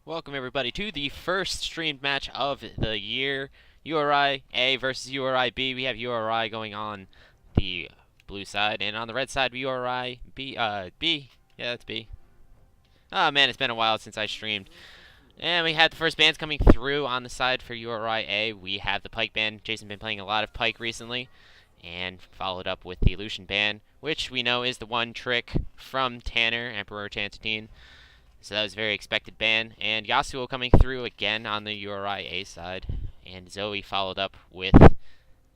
Welcome everybody to the first streamed match of the year. URI A versus URI B. We have URI going on the blue side, and on the red side, URI B. B. Yeah, that's B. Oh man, it's been a while since I streamed. And we had the first bands coming through on the side for URI A. We have the Pike band. Jason's been playing a lot of Pike recently, and followed up with the Lucian band, which we know is the one trick from Tanner, Emperor Tantine. So that was a very expected ban. And Yasuo coming through again on the URI A side. And Zoe followed up with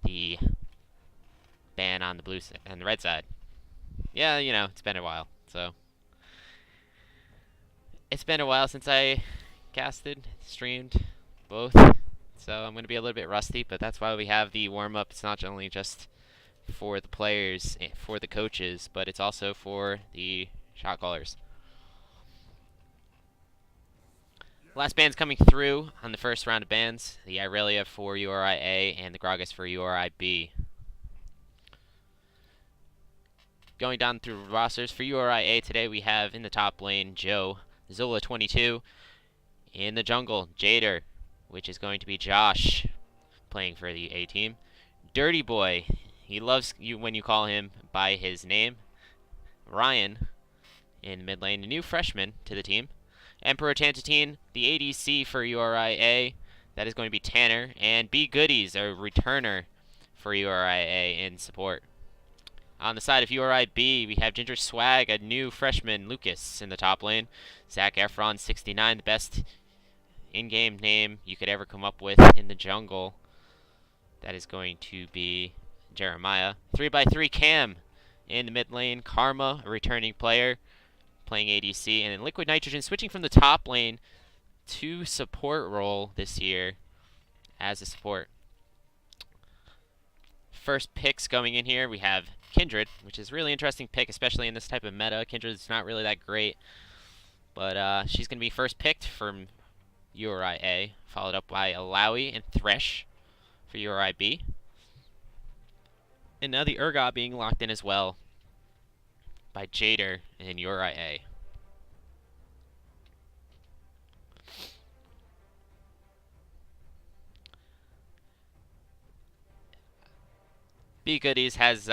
the ban on the blue and the red side. Yeah, you know, it's been a while. So it's been a while since I casted, streamed, both. So I'm going to be a little bit rusty, but that's why we have the warm-up. It's not only just for the players, for the coaches, but it's also for the shot callers. Last bands coming through on the first round of bands. The Irelia for URI A and the Gragas for URI B. Going down through rosters for URI A today, we have in the top lane Joe, Zola 22. In the jungle, Jader, which is going to be Josh, playing for the A team. Dirty Boy, he loves you when you call him by his name. Ryan, in mid lane, a new freshman to the team. Emperor Tantine, the ADC for URI A. That is going to be Tanner. And B Goodies, a returner for URI A in support. On the side of URI B, we have Ginger Swag, a new freshman, Lucas, in the top lane. Zac Efron, 69, the best in-game name you could ever come up with in the jungle. That is going to be Jeremiah. 3x3 Cam in the mid lane. Karma, a returning player, playing ADC, and then Liquid Nitrogen switching from the top lane to support role this year as a support. First picks going in here, we have Kindred, which is a really interesting pick, especially in this type of meta. Kindred's not really that great, but she's going to be first picked from URI A, followed up by Alawi and Thresh for URI B. And now the Urgot being locked in as well by Jader in URI A. B Goodies has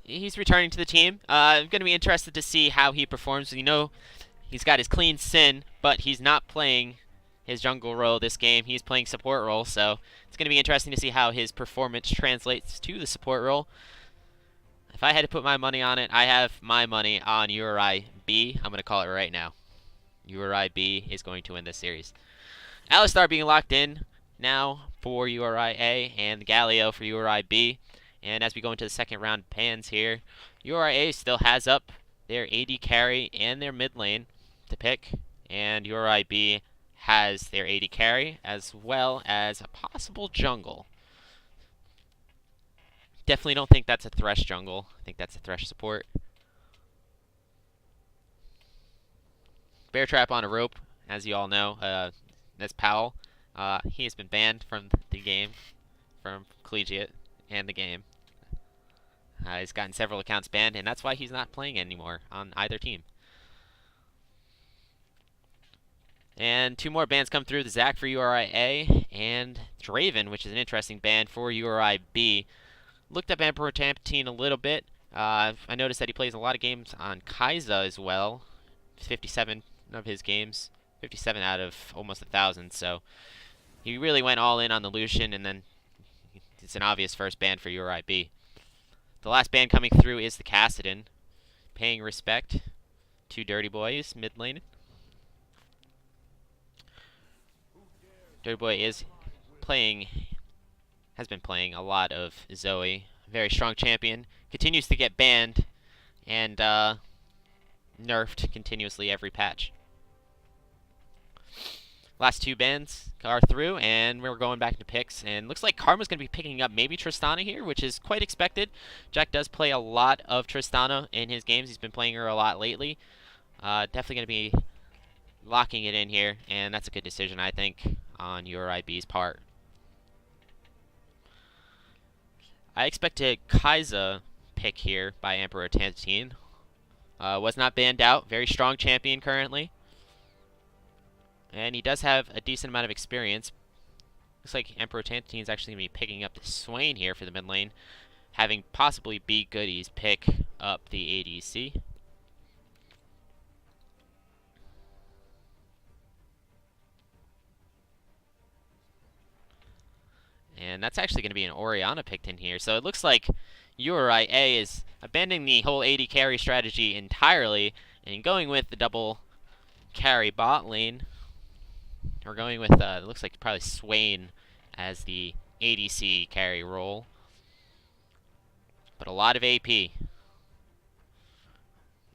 he's returning to the team. I'm going to be interested to see how he performs. You know, he's got his clean Sin, but he's not playing his jungle role this game. He's playing support role, so it's going to be interesting to see how his performance translates to the support role. If I had to put my money on it, I have my money on URI B. I'm going to call it right now. URI B is going to win this series. Alistar being locked in now for URI A and Galio for URI B. And as we go into the second round bans here, URI A still has up their AD carry and their mid lane to pick, and URI B has their AD carry as well as a possible jungle. Definitely don't think that's a Thresh jungle. I think that's a Thresh support. Bear Trap on a rope, as you all know. That's Powell. He has been banned from the game, from Collegiate and the game. He's gotten several accounts banned, and that's why he's not playing anymore on either team. And two more bans come through, the Zac for URI A and Draven, which is an interesting ban for URI B. Looked up Emperor Tantine a little bit. I noticed that he plays a lot of games on Kai'Sa as well. 57 of his games. 57 out of almost 1,000, so he really went all in on the Lucian, and then it's an obvious first ban for URI B. The last ban coming through is the Kassadin, paying respect to Dirty Boy's mid lane. Dirty Boy has been playing a lot of Zoe. Very strong champion. Continues to get banned and nerfed continuously every patch. Last two bans are through, and we're going back to picks. And looks like Karma's going to be picking up maybe Tristana here, which is quite expected. Jack does play a lot of Tristana in his games. He's been playing her a lot lately. Definitely going to be locking it in here, and that's a good decision, I think, on URI B's part. I expect a Kai'Sa pick here by Emperor Tantine. Was not banned out. Very strong champion currently. And he does have a decent amount of experience. Looks like Emperor Tantine is actually going to be picking up the Swain here for the mid lane, having possibly B Goodies pick up the ADC. And that's actually going to be an Orianna picked in here. So it looks like URIA is abandoning the whole AD carry strategy entirely and going with the double carry bot lane. We're going with, it looks like probably Swain as the ADC carry role. But a lot of AP. A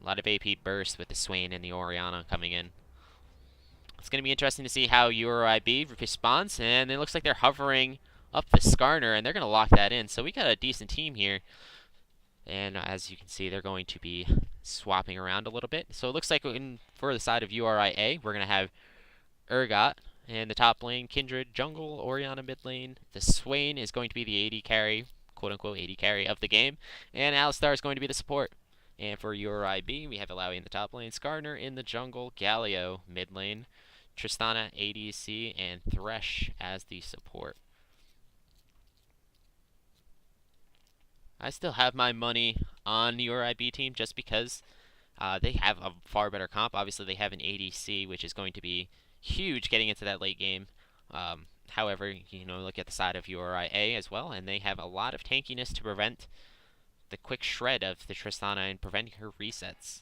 lot of AP burst with the Swain and the Orianna coming in. It's going to be interesting to see how URIB responds, and it looks like they're hovering up the Skarner, and they're going to lock that in. So we got a decent team here. And as you can see, they're going to be swapping around a little bit. So it looks like for the side of URIA, we're going to have Urgot in the top lane, Kindred jungle, Orianna mid lane. The Swain is going to be the AD carry, quote-unquote AD carry of the game. And Alistar is going to be the support. And for URIB, we have Alawi in the top lane, Skarner in the jungle, Galio mid lane, Tristana ADC, and Thresh as the support. I still have my money on the URIB team just because they have a far better comp. Obviously, they have an ADC, which is going to be huge getting into that late game. However, look at the side of URIA as well, and they have a lot of tankiness to prevent the quick shred of the Tristana and preventing her resets.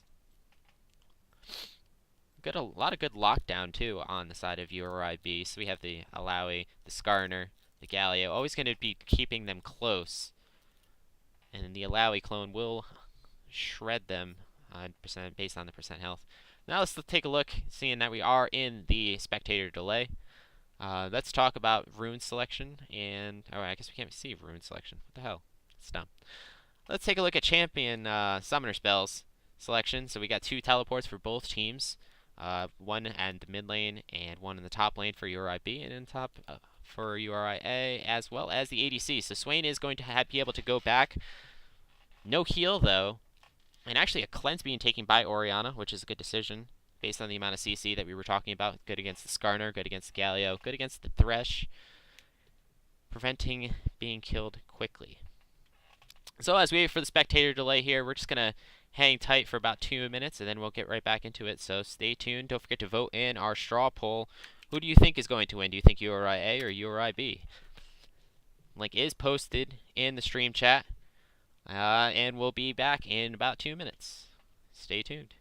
Got a lot of good lockdown, too, on the side of URIB. So we have the Alawi, the Skarner, the Galio, always going to be keeping them close. And the Alawi clone will shred them based on the percent health. Now let's take a look, seeing that we are in the spectator delay. Let's talk about rune selection, and I guess we can't see rune selection. What the hell? It's dumb. Let's take a look at champion summoner spells selection. So we got 2 teleports for both teams. One in the mid lane and one in the top lane for URIB, and in top for URIA, as well as the ADC. So Swain is going to be able to go back. No heal, though. And actually a cleanse being taken by Orianna, which is a good decision based on the amount of CC that we were talking about. Good against the Skarner, good against the Galio, good against the Thresh. Preventing being killed quickly. So as we wait for the spectator delay here, we're just going to hang tight for about 2 minutes, and then we'll get right back into it. So stay tuned. Don't forget to vote in our straw poll. Who do you think is going to win? Do you think URIA or URIB? Link is posted in the stream chat. And we'll be back in about 2 minutes. Stay tuned.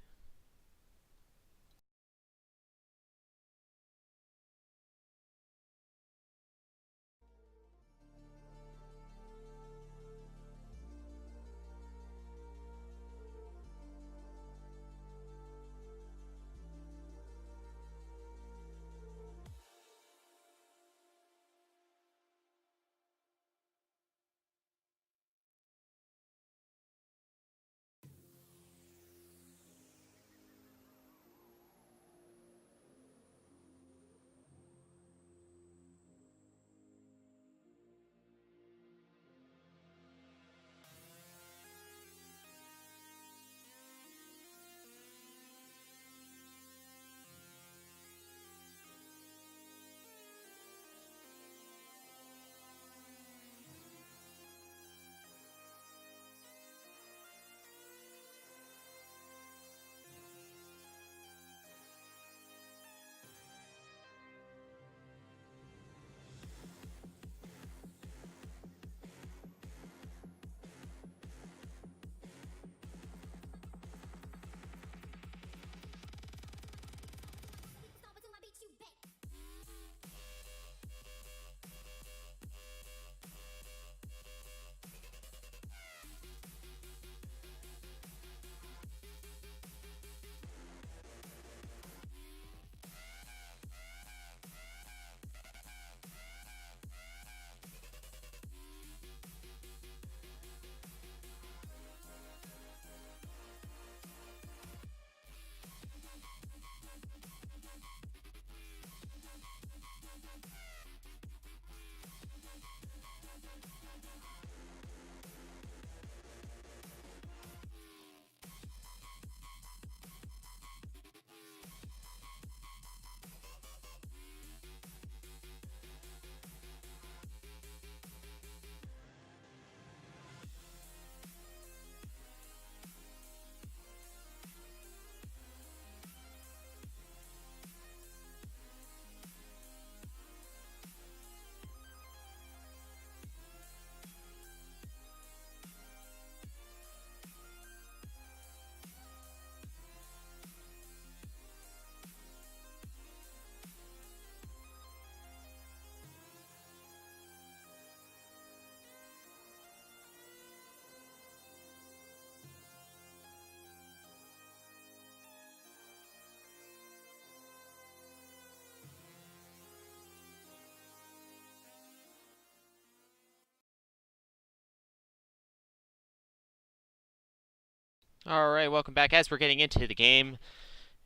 Alright, welcome back. As we're getting into the game,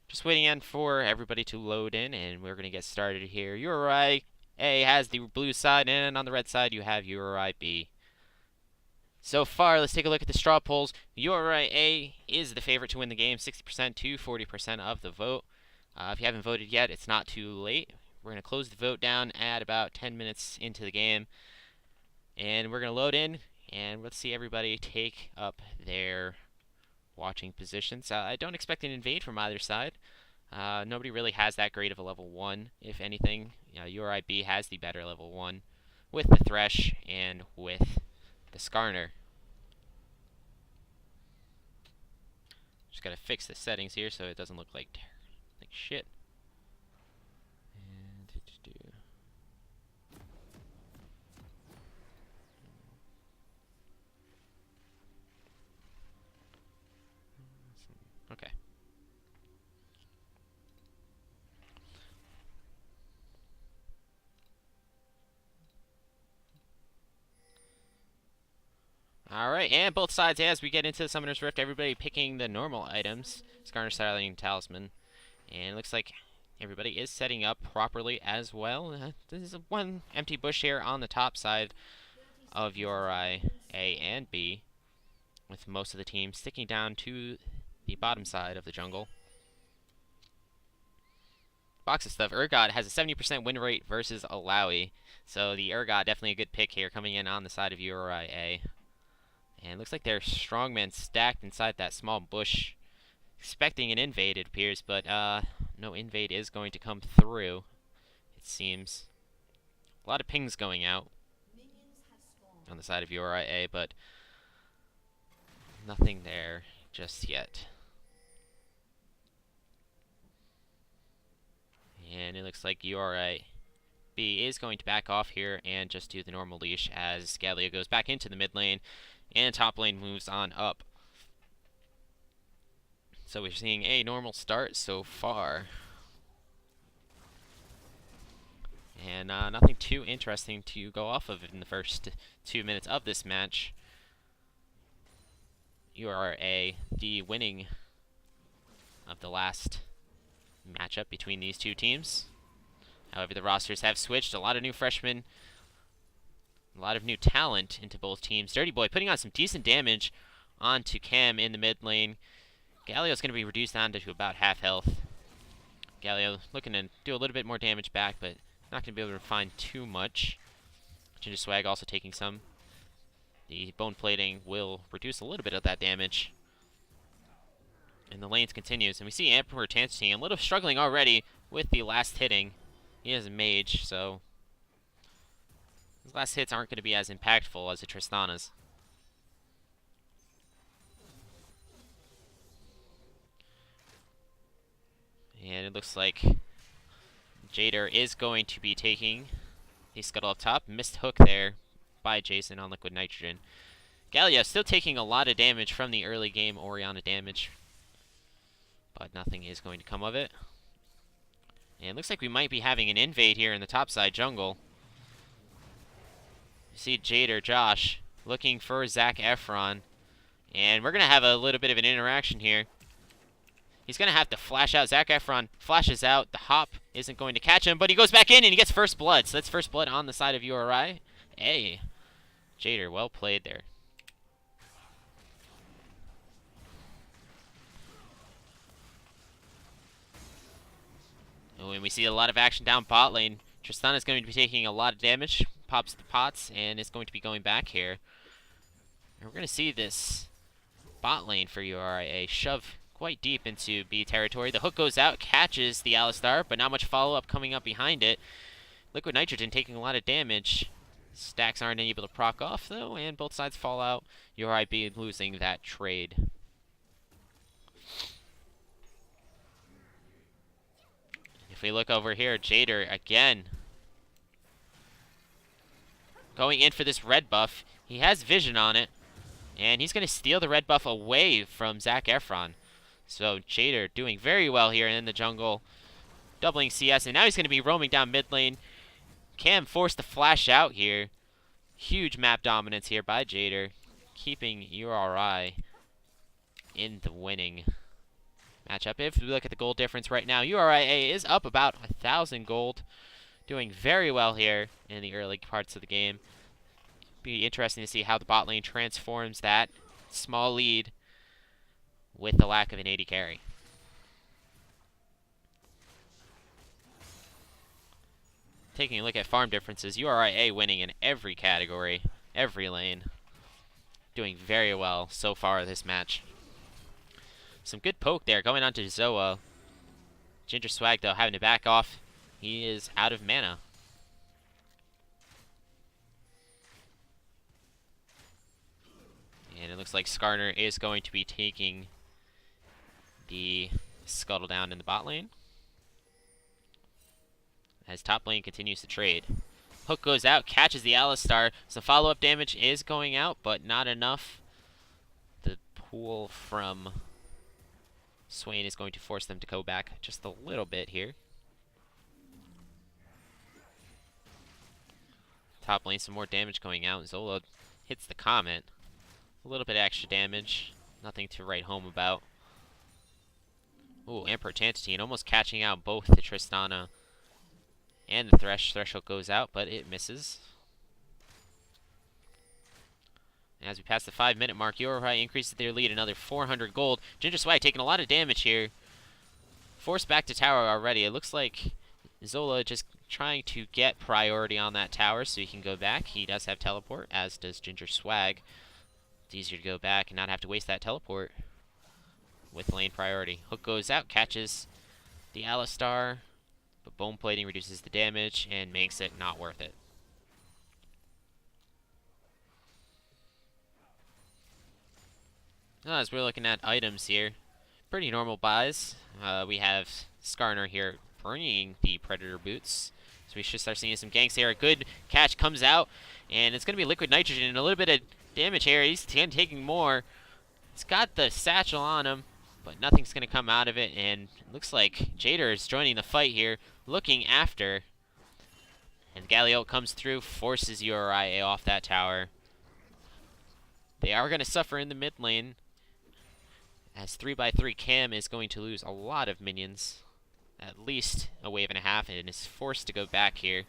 just waiting in for everybody to load in, and we're going to get started here. URI A has the blue side, and on the red side you have URI B. So far, let's take a look at the straw polls. URI A is the favorite to win the game, 60% to 40% of the vote. If you haven't voted yet, it's not too late. We're going to close the vote down at about 10 minutes into the game, and we're going to load in, and let's see everybody take up their watching positions. I don't expect an invade from either side. Nobody really has that great of a level 1. If anything, URIB has the better level 1 with the Thresh and with the Skarner. Just gotta fix the settings here so it doesn't look like shit. Okay. Alright, and both sides, as we get into the Summoner's Rift, everybody picking the normal items. Skarner, Styling, Talisman. And it looks like everybody is setting up properly as well. There's one empty bush here on the top side of URI A and B, with most of the team sticking down to the bottom side of the jungle. Box of stuff. Urgot has a 70% win rate versus Alawi, so the Urgot definitely a good pick here, coming in on the side of URI A. And it looks like their strongmen stacked inside that small bush, expecting an invade, it appears, but no invade is going to come through, it seems. A lot of pings going out on the side of URI A, but nothing there just yet. And it looks like URI B is going to back off here and just do the normal leash as Galio goes back into the mid lane and top lane moves on up. So we're seeing a normal start so far. And nothing too interesting to go off of in the first 2 minutes of this match. URA, the winning of the last matchup between these two teams. However, the rosters have switched. A lot of new freshmen, a lot of new talent into both teams. Dirty Boy putting on some decent damage onto Cam in the mid lane. Galio's going to be reduced down to about half health. Galio looking to do a little bit more damage back, but not going to be able to find too much. Ginger Swag also taking some. The bone plating will reduce a little bit of that damage. And the lanes continues, and we see Emperor Tanstine a little struggling already with the last hitting. He has a mage, so his last hits aren't going to be as impactful as the Tristana's. And it looks like Jader is going to be taking the scuttle up top. Missed hook there by Jason on Liquid Nitrogen. Galio still taking a lot of damage from the early game Orianna damage, but nothing is going to come of it. And it looks like we might be having an invade here in the topside jungle. You see Jader, Josh, looking for Zac Efron. And we're going to have a little bit of an interaction here. He's going to have to flash out. Zac Efron flashes out. The hop isn't going to catch him, but he goes back in and he gets first blood. So that's first blood on the side of URI. Hey, Jader, well played there. Oh, and we see a lot of action down bot lane. Tristana is going to be taking a lot of damage. Pops the pots and is going to be going back here. And we're going to see this bot lane for URIA shove quite deep into B territory. The hook goes out, catches the Alistar, but not much follow-up coming up behind it. Liquid Nitrogen taking a lot of damage. Stacks aren't able to proc off, though, and both sides fall out. URIB losing that trade. If we look over here, Jader again going in for this red buff. He has vision on it, and he's going to steal the red buff away from Zac Efron. So Jader doing very well here in the jungle, doubling CS, and now he's going to be roaming down mid lane. Cam forced to flash out here. Huge map dominance here by Jader, keeping URI in the winning matchup. If we look at the gold difference right now, URIA is up about 1,000 gold, doing very well here in the early parts of the game. Be interesting to see how the bot lane transforms that small lead with the lack of an AD carry. Taking a look at farm differences, URIA winning in every category, every lane. Doing very well so far this match. Some good poke there going on to Zoa. Ginger Swag, though, having to back off. He is out of mana. And it looks like Skarner is going to be taking the Scuttle down in the bot lane, as top lane continues to trade. Hook goes out, catches the Alistar. Some follow-up damage is going out, but not enough. The pool from Swain is going to force them to go back just a little bit here. Top lane, some more damage going out. Zola hits the Comet. A little bit of extra damage. Nothing to write home about. Ooh, Emperor Tantine almost catching out both the Tristana and the Threshold goes out, but it misses. As we pass the 5-minute mark, Yorai increases their lead another 400 gold. Ginger Swag taking a lot of damage here. Forced back to tower already. It looks like Zola just trying to get priority on that tower so he can go back. He does have teleport, as does Ginger Swag. It's easier to go back and not have to waste that teleport with lane priority. Hook goes out, catches the Alistar, but bone plating reduces the damage and makes it not worth it. As we're looking at items here, pretty normal buys. We have Skarner here bringing the Predator boots, so we should start seeing some ganks here. A good catch comes out, and it's going to be Liquid Nitrogen and a little bit of damage here. He's taking more. He's got the satchel on him, but nothing's going to come out of it, and it looks like Jader is joining the fight here, looking after. And Galio comes through, forces URIA off that tower. They are going to suffer in the mid lane, as 3x3 Cam is going to lose a lot of minions, at least a wave and a half, and is forced to go back here.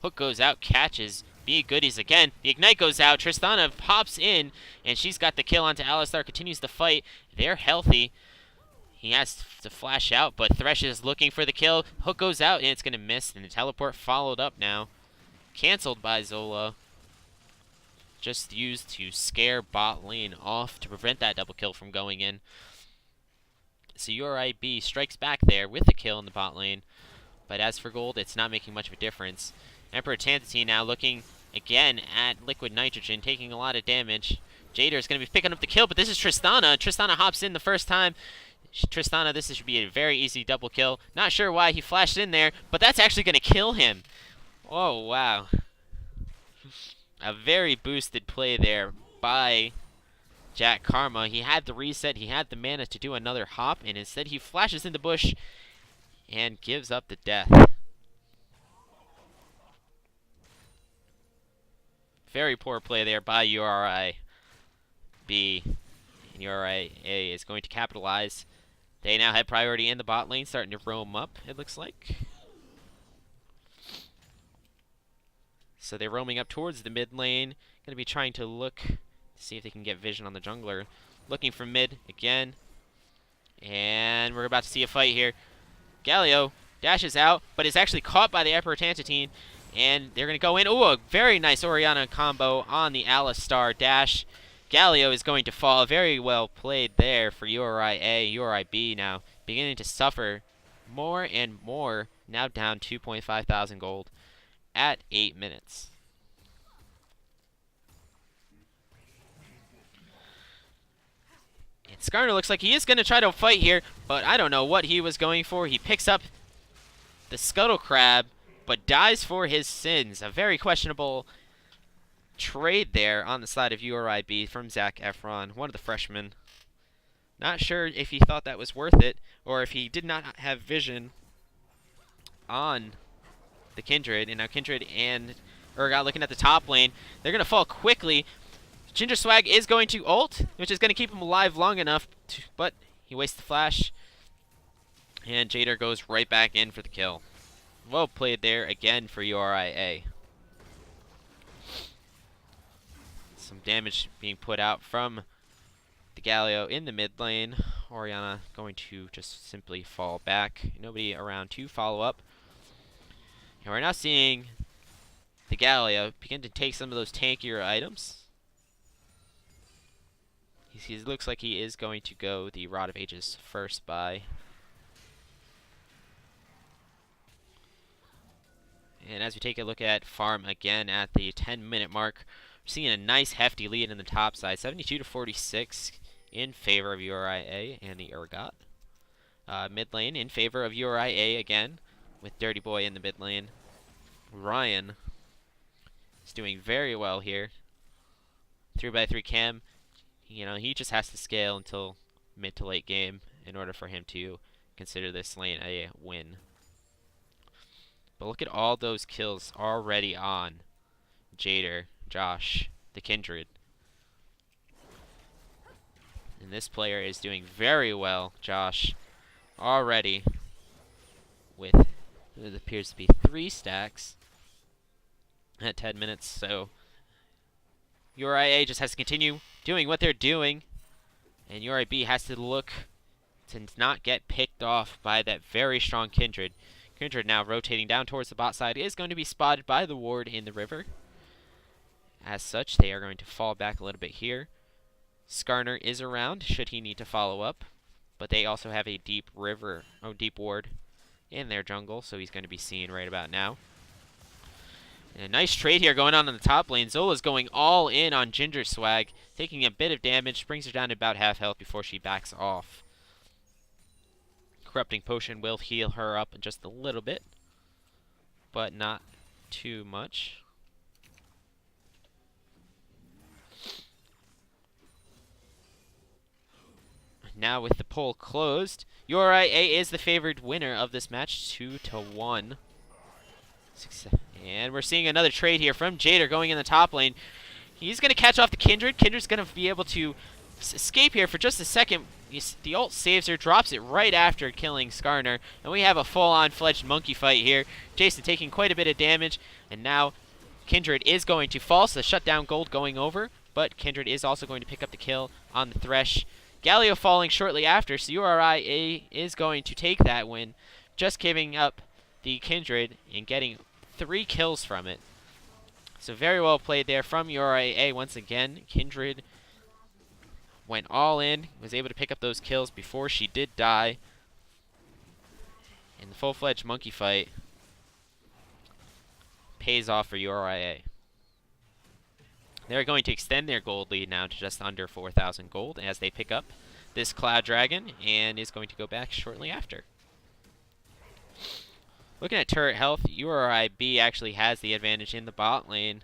Hook goes out, catches Be Goodies again. The Ignite goes out. Tristana pops in, and she's got the kill onto Alistar. Continues the fight. They're healthy. He has to flash out, but Thresh is looking for the kill. Hook goes out, and it's going to miss, and the teleport followed up now. Canceled by Zola. Just used to scare bot lane off to prevent that double kill from going in. So URIB strikes back there with the kill in the bot lane. But as for gold, it's not making much of a difference. Emperor Tantine now looking again at Liquid Nitrogen, taking a lot of damage. Jader is going to be picking up the kill, but this is Tristana. Tristana hops in the first time. Tristana, this should be a very easy double kill. Not sure why he flashed in there, but that's actually going to kill him. Oh, wow. A very boosted play there by Jack Karma. He had the reset, he had the mana to do another hop, and instead he flashes in the bush and gives up the death. Very poor play there by URIB. And URIA is going to capitalize. They now have priority in the bot lane, starting to roam up, it looks like. So they're roaming up towards the mid lane. Going to be trying to look to see if they can get vision on the jungler. Looking for mid again. And we're about to see a fight here. Galio dashes out, but is actually caught by the Emperor Tantine. And they're going to go in. Ooh, a very nice Orianna combo on the Alistar dash. Galio is going to fall. Very well played there for URIA. URIB now beginning to suffer more and more. Now down 2.5 thousand gold at 8 minutes. And Skarner looks like he is going to try to fight here, but I don't know what he was going for. He picks up the Scuttle Crab, but dies for his sins. A very questionable trade there on the side of URIB from Zac Efron, one of the freshmen. Not sure if he thought that was worth it, or if he did not have vision on the Kindred. And now Kindred and Urgot looking at the top lane. They're going to fall quickly. Ginger Swag is going to ult, which is going to keep him alive long enough, but he wastes the flash. And Jader goes right back in for the kill. Well played there again for URIA. Some damage being put out from the Galio in the mid lane. Orianna going to just simply fall back. Nobody around to follow up. And we're now seeing the Galio begin to take some of those tankier items. He looks like he is going to go the Rod of Ages first buy. And as we take a look at farm again at the 10-minute mark, we're seeing a nice hefty lead in the top side, 72 to 46 in favor of URIA and the Urgot. Mid lane in favor of URIA again, with Dirty Boy in the mid lane. Ryan is doing very well here. 3x3 cam. You know, he just has to scale until mid to late game in order for him to consider this lane a win. But look at all those kills already on Jader, Josh, the Kindred. And this player is doing very well, Josh, already with what appears to be 3 stacks at 10 minutes. So URIA just has to continue doing what they're doing, and URIB has to look to not get picked off by that very strong Kindred. Kindred now rotating down towards the bot side is going to be spotted by the ward in the river. As such, they are going to fall back a little bit here. Skarner is around should he need to follow up, but they also have a deep ward in their jungle, so he's going to be seen right about now. And a nice trade here going on the top lane. Zola's going all in on Ginger Swag, taking a bit of damage, brings her down to about half health before she backs off. Corrupting Potion will heal her up just a little bit, but not too much. Now with the poll closed, URIA is the favored winner of this match, 2-1. And we're seeing another trade here from Jader going in the top lane. He's going to catch off the Kindred. Kindred's going to be able to escape here for just a second. The ult saves her, drops it right after killing Skarner, and we have a full-on fledged monkey fight here. Jason taking quite a bit of damage, and now Kindred is going to fall, so the shutdown gold going over, but Kindred is also going to pick up the kill on the Thresh. Galio falling shortly after, so URIA is going to take that win, just giving up the Kindred and getting 3 kills from it. So very well played there from URIA once again. Kindred went all in, was able to pick up those kills before she did die. And the full-fledged monkey fight pays off for URIA. They're going to extend their gold lead now to just under 4,000 gold as they pick up this Cloud Dragon and is going to go back shortly after. Looking at turret health, URIB actually has the advantage in the bot lane.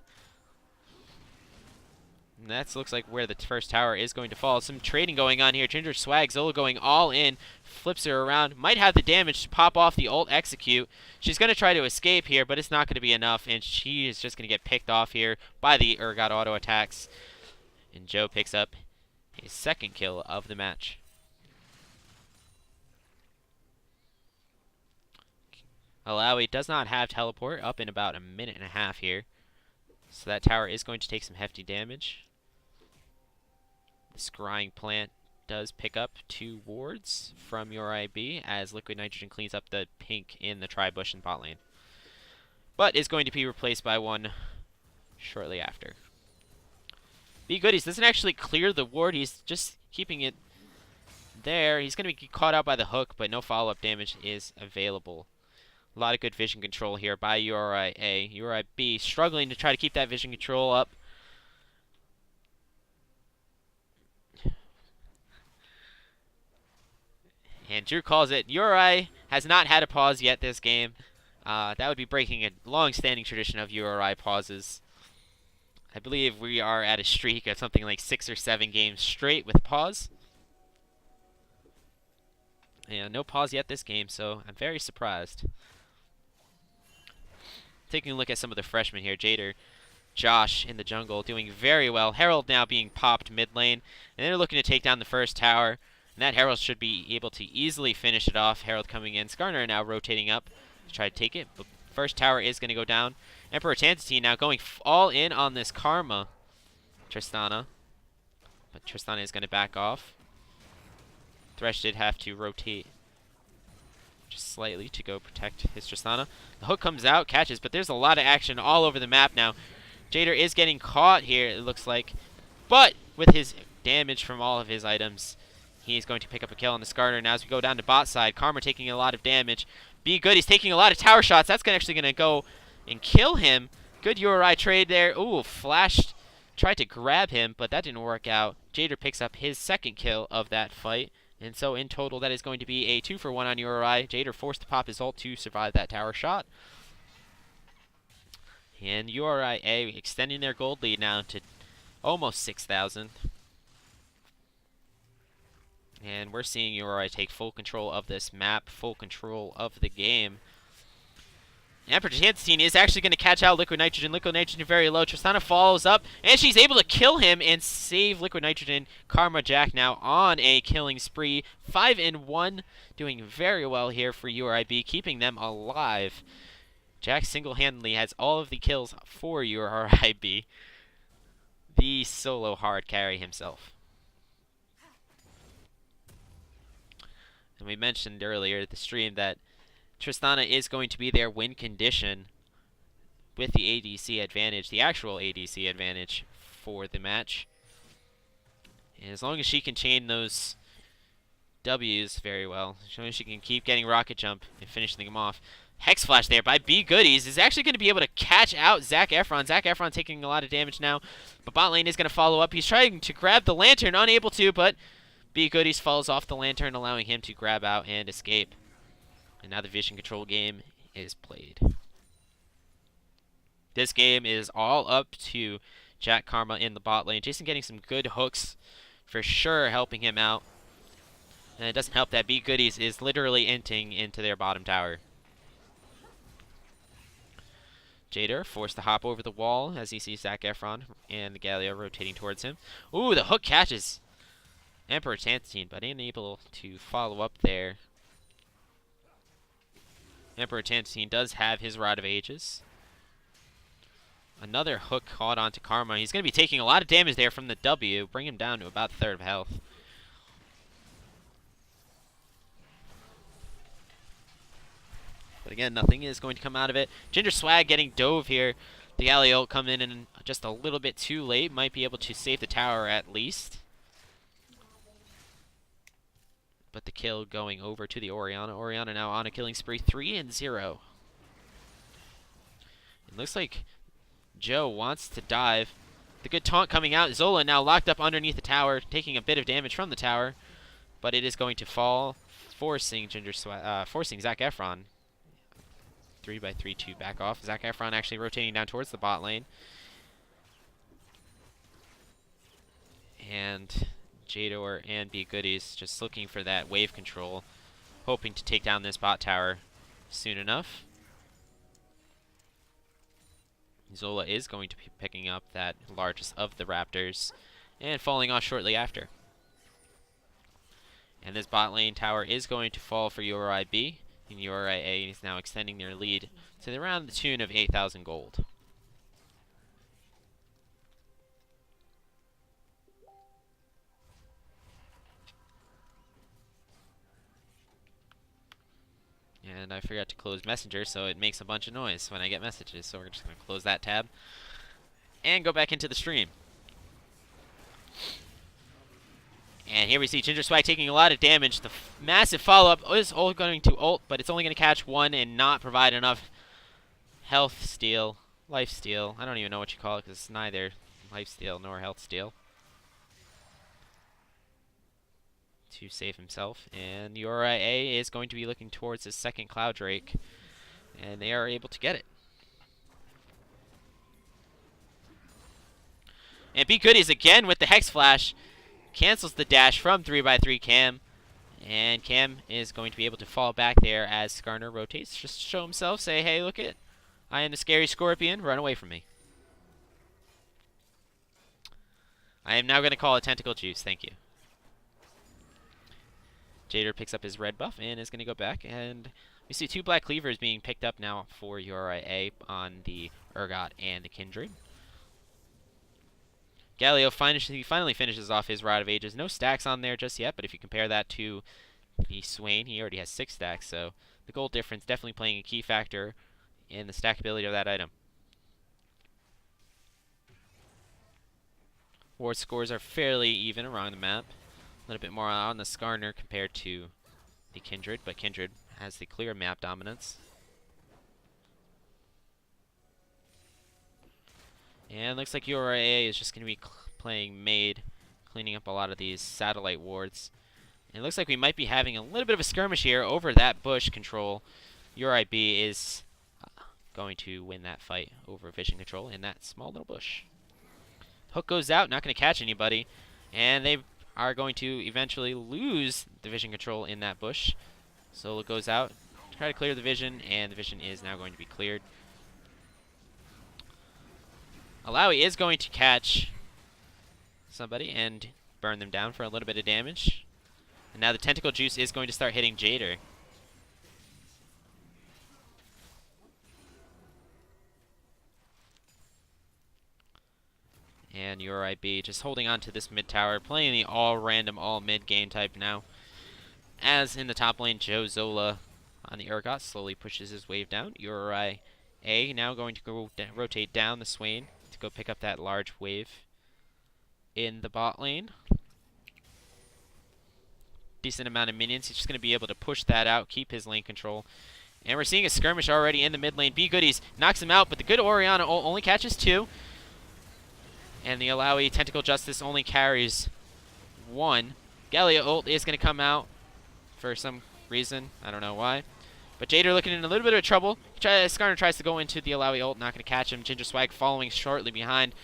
And that looks like where the first tower is going to fall. Some trading going on here. Ginger Swag, Zola going all in, flips her around. Might have the damage to pop off the ult execute. She's going to try to escape here, but it's not going to be enough, and she is just going to get picked off here by the Urgot auto attacks. And Joe picks up his 2nd kill of the match. Alawi does not have teleport, up in about a minute and a half here. So that tower is going to take some hefty damage. The scrying plant does pick up 2 wards from URIB as Liquid Nitrogen cleans up the pink in the tri-bush and bot lane. But is going to be replaced by one shortly after. Be Goodies doesn't actually clear the ward, he's just keeping it there. He's going to be caught out by the hook, but no follow-up damage is available. A lot of good vision control here by URIA. URIB struggling to try to keep that vision control up. And Drew calls it. URI has not had a pause yet this game. That would be breaking a long-standing tradition of URI pauses. I believe we are at a streak of something like 6 or 7 games straight with pause. And no pause yet this game, so I'm very surprised. Taking a look at some of the freshmen here, Jader Josh in the jungle doing very well. Herald now being popped mid lane, and they're looking to take down the first tower. And that Herald should be able to easily finish it off. Herald coming in. Skarner now rotating up to try to take it, but first tower is going to go down. Emperor Tantine now going all in on this Karma Tristana, but Tristana is going to back off. Thresh did have to rotate just slightly to go protect his Tristana. The hook comes out, catches, but there's a lot of action all over the map now. Jader is getting caught here, it looks like, but with his damage from all of his items, he's going to pick up a kill on the Skarner. Now as we go down to bot side, Karma taking a lot of damage. Be good, he's taking a lot of tower shots. That's actually going to go and kill him. Good URI trade there. Ooh, flashed, tried to grab him, but that didn't work out. Jader picks up his second kill of that fight. And so in total, that is going to be a 2-for-1 on URI. Jader forced to pop his ult to survive that tower shot. And URI extending their gold lead now to almost 6,000. And we're seeing URI take full control of this map, full control of the game. Emperor Tantine is actually going to catch out Liquid Nitrogen. Liquid Nitrogen very low. Tristana follows up, and she's able to kill him and save Liquid Nitrogen. Karma Jack now on a killing spree. 5-1, doing very well here for URIB, keeping them alive. Jack single-handedly has all of the kills for URIB. The solo hard carry himself. And we mentioned earlier the stream that Tristana is going to be their win condition with the ADC advantage, the actual ADC advantage for the match. And as long as she can chain those W's very well, as long as she can keep getting rocket jump and finishing them off. Hex Flash there by B Goodies is actually going to be able to catch out Zac Efron. Zac Efron taking a lot of damage now, but bot lane is going to follow up. He's trying to grab the lantern, unable to, but B Goodies falls off the lantern, allowing him to grab out and escape. And now the vision control game is played. This game is all up to Jack Karma in the bot lane. Jason getting some good hooks for sure, helping him out. And it doesn't help that B Goodies is literally inting into their bottom tower. Jader forced to hop over the wall as he sees Zac Efron and the Galio rotating towards him. Ooh, the hook catches Emperor Tantine, but unable to follow up there. Emperor Tantine does have his Rod of Ages. Another hook caught onto Karma. He's going to be taking a lot of damage there from the W, bring him down to about a third of health. But again, nothing is going to come out of it. Ginger Swag getting dove here. The Galio come in and just a little bit too late. Might be able to save the tower at least. But the kill going over to the Orianna. Orianna now on a killing spree, 3-0. It looks like Joe wants to dive. The good taunt coming out. Zola now locked up underneath the tower, taking a bit of damage from the tower. But it is going to fall, forcing forcing Zac Efron. 3x3 to back off. Zac Efron actually rotating down towards the bot lane. And Jador and B Goodies just looking for that wave control, hoping to take down this bot tower soon enough. Zola is going to be picking up that largest of the Raptors and falling off shortly after. And this bot lane tower is going to fall for URIB, and URIA is now extending their lead to around the tune of 8,000 gold. And I forgot to close Messenger, so it makes a bunch of noise when I get messages. So we're just going to close that tab and go back into the stream. And here we see Ginger Swag taking a lot of damage. The massive follow-up is all going to ult, but it's only going to catch one and not provide enough health steal, life steal. I don't even know what you call it because it's neither life steal nor health steal. To save himself, and URIA is going to be looking towards his second Cloud Drake, and they are able to get it. And B Goodies again with the Hex Flash cancels the dash from 3x3 Cam, and Cam is going to be able to fall back there as Skarner rotates, just to show himself, say, hey, look it, I am the scary scorpion, run away from me. I am now going to call a Tentacle Juice. Thank you. Jader picks up his red buff and is going to go back. And we see 2 black cleavers being picked up now for URIA on the Urgot and the Kindred. Galio finally finishes off his Rod of Ages. No stacks on there just yet, but if you compare that to the Swain, he already has 6 stacks. So the gold difference definitely playing a key factor in the stackability of that item. War scores are fairly even around the map. A little bit more on the Skarner compared to the Kindred, but Kindred has the clear map dominance. And looks like URA is just going to be playing Maid, cleaning up a lot of these satellite wards. And it looks like we might be having a little bit of a skirmish here over that bush control. URIB is going to win that fight over vision control in that small little bush. Hook goes out, not going to catch anybody, and they are going to eventually lose the vision control in that bush. Solo goes out, try to clear the vision, and the vision is now going to be cleared. Alawi is going to catch somebody and burn them down for a little bit of damage. And now the Tentacle Juice is going to start hitting Jader. And URIB just holding on to this mid tower, playing the all random, all mid game type now. As in the top lane, Joe Zola on the Urgot slowly pushes his wave down. URIA now going to go rotate down the Swain to go pick up that large wave in the bot lane. Decent amount of minions. He's just going to be able to push that out, keep his lane control. And we're seeing a skirmish already in the mid lane. B Goodies knocks him out, but the good Orianna only catches 2. And the Alawi Tentacle Justice only carries 1. Gallia ult is going to come out for some reason. I don't know why. But Jader looking in a little bit of trouble. Skarner tries to go into the Alawi ult, not going to catch him. Ginger Swag following shortly behind.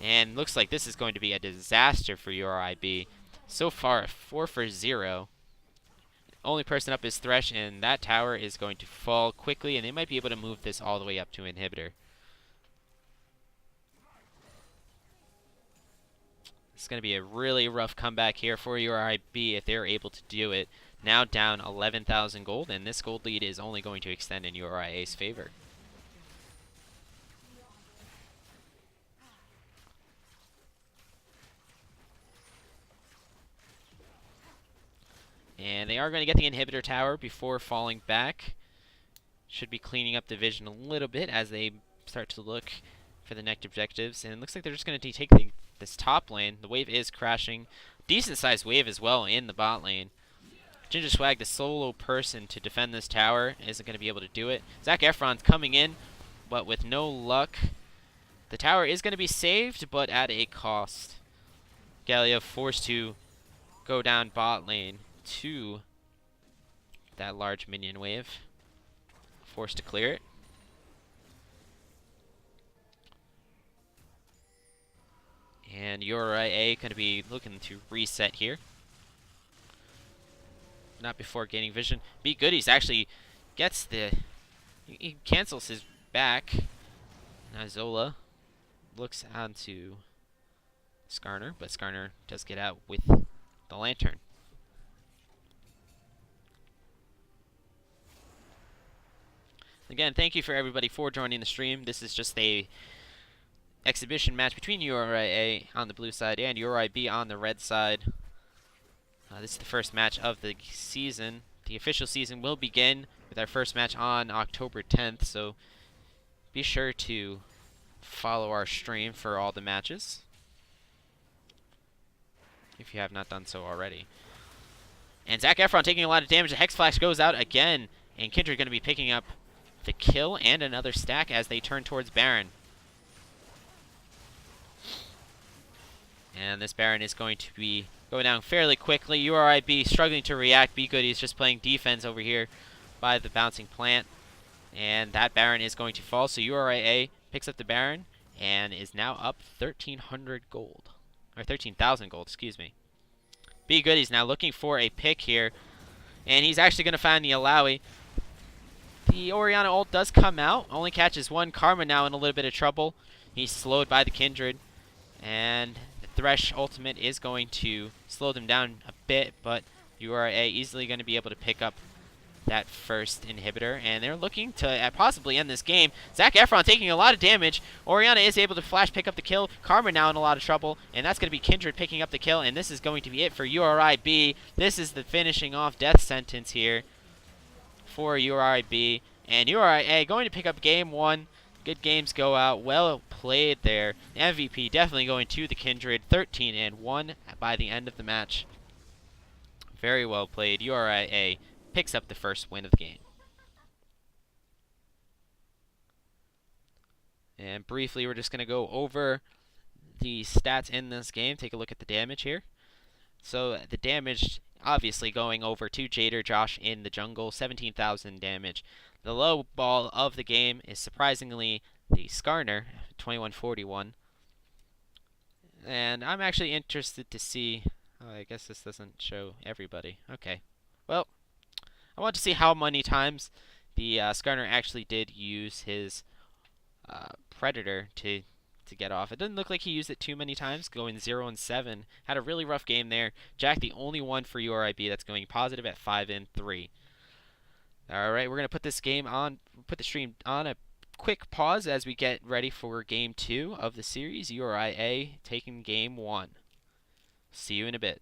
And looks like this is going to be a disaster for URIB. So far, 4 for 0. Only person up is Thresh, and that tower is going to fall quickly, and they might be able to move this all the way up to Inhibitor. It's going to be a really rough comeback here for URIB if they're able to do it. Now down 11,000 gold, and this gold lead is only going to extend in URIA's favor. And they are going to get the Inhibitor Tower before falling back. Should be cleaning up the vision a little bit as they start to look for the next objectives. And it looks like they're just going to take this top lane. The wave is crashing. Decent sized wave as well in the bot lane. Ginger Swag, the solo person to defend this tower, isn't going to be able to do it. Zac Efron's coming in, but with no luck. The tower is going to be saved, but at a cost. Gallia forced to go down bot lane to that large minion wave. Forced to clear it. And URIA going to be looking to reset here. Not before gaining vision. B Goodies actually gets the... He cancels his back. Now Zola looks onto Skarner, but Skarner does get out with the lantern. Again, thank you for everybody for joining the stream. This is just a exhibition match between URIA on the blue side and URIB on the red side. This is the first match of the season. The official season will begin with our first match on October 10th, so be sure to follow our stream for all the matches if you have not done so already. And Zac Efron taking a lot of damage. The Hex Flash goes out again, and Kindred going to be picking up the kill and another stack as they turn towards Baron. And this Baron is going to be going down fairly quickly. URIB struggling to react. B Goodies just playing defense over here by the bouncing plant. And that Baron is going to fall. So URIA picks up the Baron and is now up 1,300 gold. Or 13,000 gold, excuse me. B Goodies now looking for a pick here. And he's actually going to find the Alawi. The Orianna ult does come out. Only catches 1. Karma now in a little bit of trouble. He's slowed by the Kindred. And Thresh ultimate is going to slow them down a bit, but URA easily going to be able to pick up that first inhibitor, and they're looking to possibly end this game. Zac Efron taking a lot of damage. Orianna is able to flash pick up the kill. Karma now in a lot of trouble, and that's going to be Kindred picking up the kill, and this is going to be it for URIB. This is the finishing off death sentence here for URIB, and URIA going to pick up game 1. Good games go out. Well played there. MVP definitely going to the Kindred. 13-1 by the end of the match. Very well played. URIA picks up the first win of the game. And briefly, we're just going to go over the stats in this game. Take a look at the damage here. So the damage, obviously, going over to Jader Josh in the jungle, 17,000 damage. The low ball of the game is surprisingly the Skarner, 2141. And I'm actually interested to see... Oh, I guess this doesn't show everybody. Okay. Well, I want to see how many times the Skarner actually did use his Predator to get off. It doesn't look like he used it too many times, going 0 and 7. Had a really rough game there. Jack, the only one for URIB that's going positive at 5 and 3. All right, we're gonna put this game on, put the stream on a quick pause as we get ready for game 2 of the series. URIA taking game 1. See you in a bit.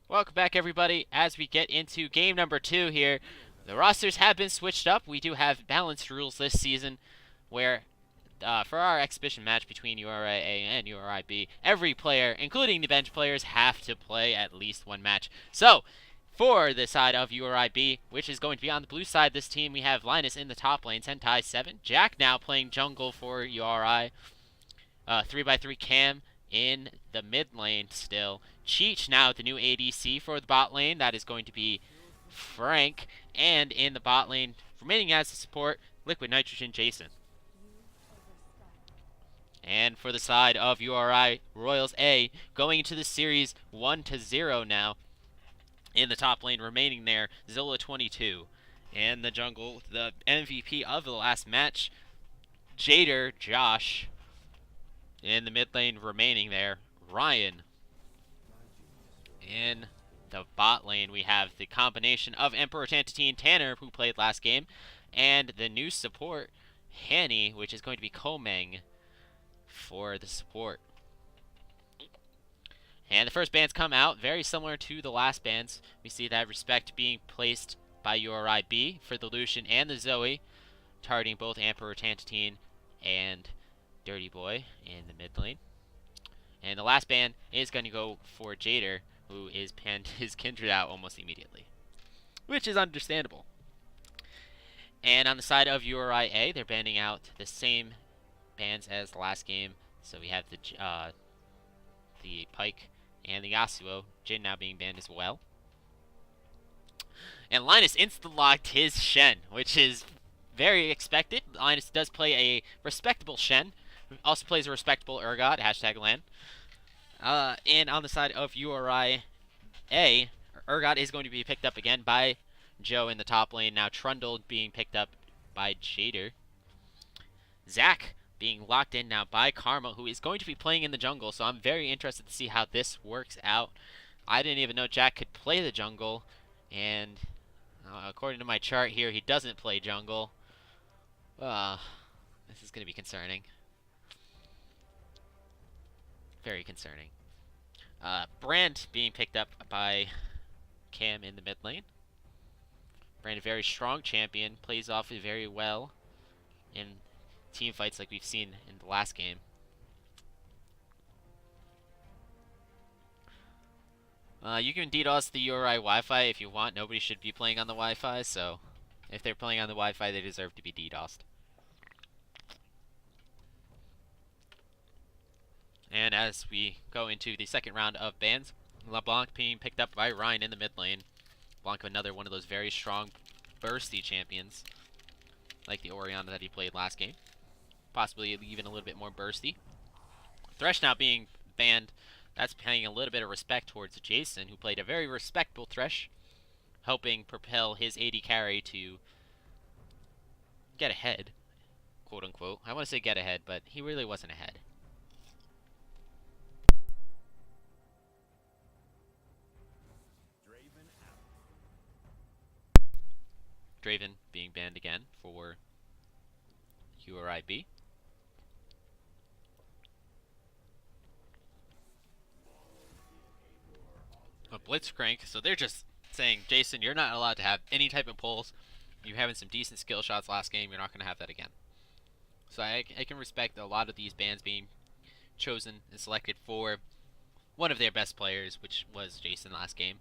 Welcome back, everybody. As we get into game number 2 here, the rosters have been switched up. We do have balanced rules this season, where for our exhibition match between URI-A and URI-B, every player, including the bench players, have to play at least one match. So, for the side of URI-B, which is going to be on the blue side, this team, we have Linus in the top lane, Sentai 7. Jack now playing jungle for URI. 3x3 Cam in the mid lane still. Cheech now the new ADC for the bot lane. That is going to be Frank. And in the bot lane, remaining as the support, Liquid Nitrogen Jason. And for the side of URI, Royals A, going into the series 1-0 now. In the top lane, remaining there, Zola 22. And the jungle, the MVP of the last match, Jader Josh. In the mid lane, remaining there, Ryan. In the bot lane, we have the combination of Emperor Tantine Tanner, who played last game, and the new support, Hanny, which is going to be Komeng for the support. And the first bans come out, very similar to the last bans. We see that respect being placed by URI-B for the Lucian and the Zoe, targeting both Emperor Tantine and Dirty Boy in the mid lane. And the last ban is going to go for Jader, who is panned his Kindred out almost immediately, which is understandable. And on the side of URI-A, they're banning out the same bans as the last game. So we have the Pike and the Yasuo. Jin now being banned as well. And Linus instant-locked his Shen, which is very expected. Linus does play a respectable Shen. Also plays a respectable Urgot, #LAN. And on the side of URI-A, Urgot is going to be picked up again by Joe in the top lane. Now Trundle being picked up by Jader. Zac being locked in now by Karma, who is going to be playing in the jungle. So I'm very interested to see how this works out. I didn't even know Jack could play the jungle. And according to my chart here, he doesn't play jungle. This is going to be concerning. Very concerning. Brand being picked up by Cam in the mid lane. Brand, a very strong champion, plays off very well in team fights like we've seen in the last game. You can DDoS the URI Wi-Fi if you want. Nobody should be playing on the Wi-Fi, so if they're playing on the Wi-Fi, they deserve to be DDoSed. And as we go into the second round of bans, LeBlanc being picked up by Ryan in the mid lane. LeBlanc, another one of those very strong bursty champions, like the Orianna that he played last game. Possibly even a little bit more bursty. Thresh now being banned. That's paying a little bit of respect towards Jason, who played a very respectable Thresh, helping propel his AD carry to get ahead, quote unquote. I want to say get ahead, but he really wasn't ahead. Draven being banned again for URI-B. A Blitzcrank, so they're just saying, Jason, you're not allowed to have any type of pulls. You're having some decent skill shots last game, you're not going to have that again. So I can respect a lot of these bans being chosen and selected for one of their best players, which was Jason last game.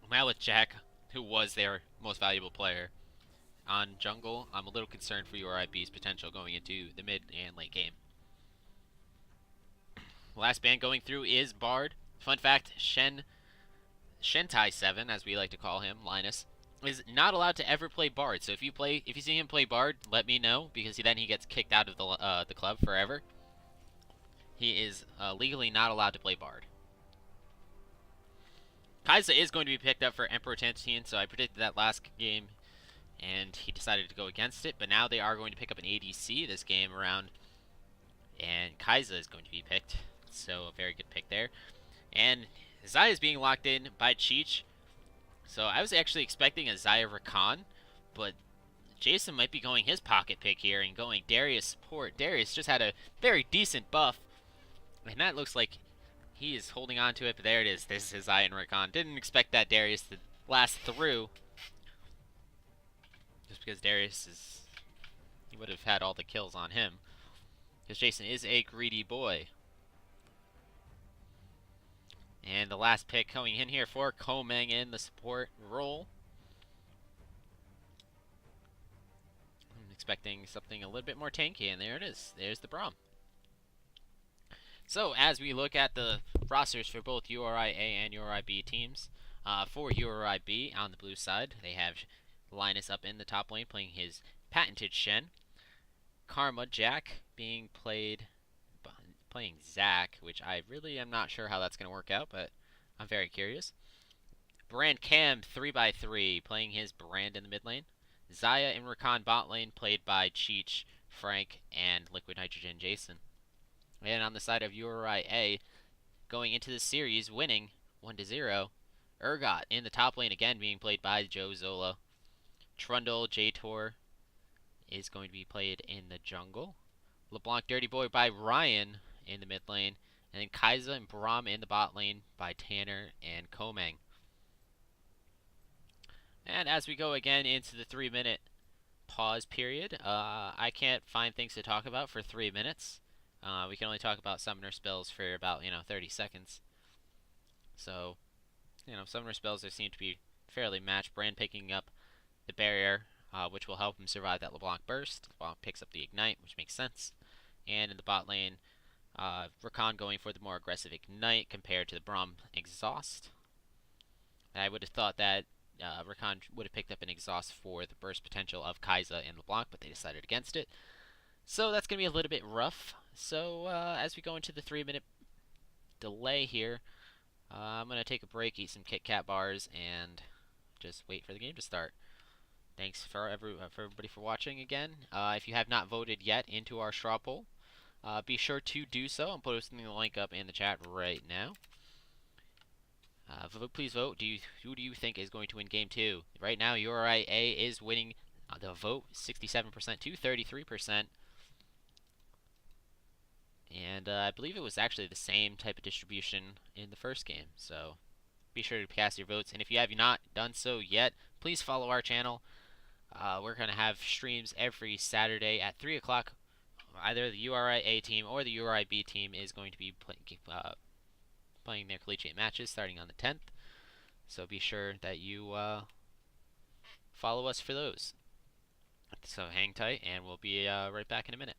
Now with Jack, who was their most valuable player on jungle, I'm a little concerned for URI-B's potential going into the mid and late game. Last ban going through is Bard. Fun fact, Shentai 7, as we like to call him, Linus, is not allowed to ever play Bard. So if you see him play Bard, let me know, because then he gets kicked out of the club forever. He is legally not allowed to play Bard. Kai'Sa is going to be picked up for Emperor Tantine, so I predicted that last game, and he decided to go against it. But now they are going to pick up an ADC this game around, and Kai'Sa is going to be picked. So a very good pick there. And Xayah is being locked in by Cheech. So I was actually expecting a Xayah Rakan, but Jason might be going his pocket pick here and going Darius support. Darius just had a very decent buff, and that looks like he is holding on to it, but there it is. This is Zion Recon. Didn't expect that Darius to last through. Just because Darius is... He would have had all the kills on him. Because Jason is a greedy boy. And the last pick coming in here for Komeng in the support role. I'm expecting something a little bit more tanky, and there it is. There's the Braum. So, as we look at the rosters for both URI A and URI B teams, for URI B on the blue side, they have Linus up in the top lane playing his patented Shen. Karma Jack being playing Zac, which I really am not sure how that's going to work out, but I'm very curious. Brand Cam 3x3 playing his Brand in the mid lane. Zaya in Rakan bot lane played by Cheech, Frank, and Liquid Nitrogen Jason. And on the side of URI A, going into the series, winning 1-0, Urgot in the top lane again being played by JVLoL. Trundle J-Tor is going to be played in the jungle. LeBlanc Dirty Boy by Ryan in the mid lane. And then Kai'Sa and Braum in the bot lane by Tanner and Komeng. And as we go again into the 3-minute pause period, I can't find things to talk about for 3 minutes. We can only talk about summoner spells for about, 30 seconds. So, summoner spells there seem to be fairly matched. Brand picking up the barrier, which will help him survive that LeBlanc burst. LeBlanc picks up the ignite, which makes sense. And in the bot lane, Rakan going for the more aggressive ignite compared to the Braum exhaust. I would have thought that Rakan would have picked up an exhaust for the burst potential of Kai'Sa and LeBlanc, but they decided against it. So that's going to be a little bit rough. So as we go into the 3-minute delay here, I'm going to take a break, eat some Kit Kat bars, and just wait for the game to start. Thanks for everybody for watching again. If you have not voted yet into our straw poll, be sure to do so. I'm posting the link up in the chat right now. Please vote. Who do you think is going to win Game 2? Right now, URI A is winning the vote 67% to 33%. And I believe it was actually the same type of distribution in the first game. So be sure to cast your votes. And if you have not done so yet, please follow our channel. We're going to have streams every Saturday at 3 o'clock. Either the URI A team or the URI B team is going to be playing their collegiate matches starting on the 10th. So be sure that you follow us for those. So hang tight, and we'll be right back in a minute.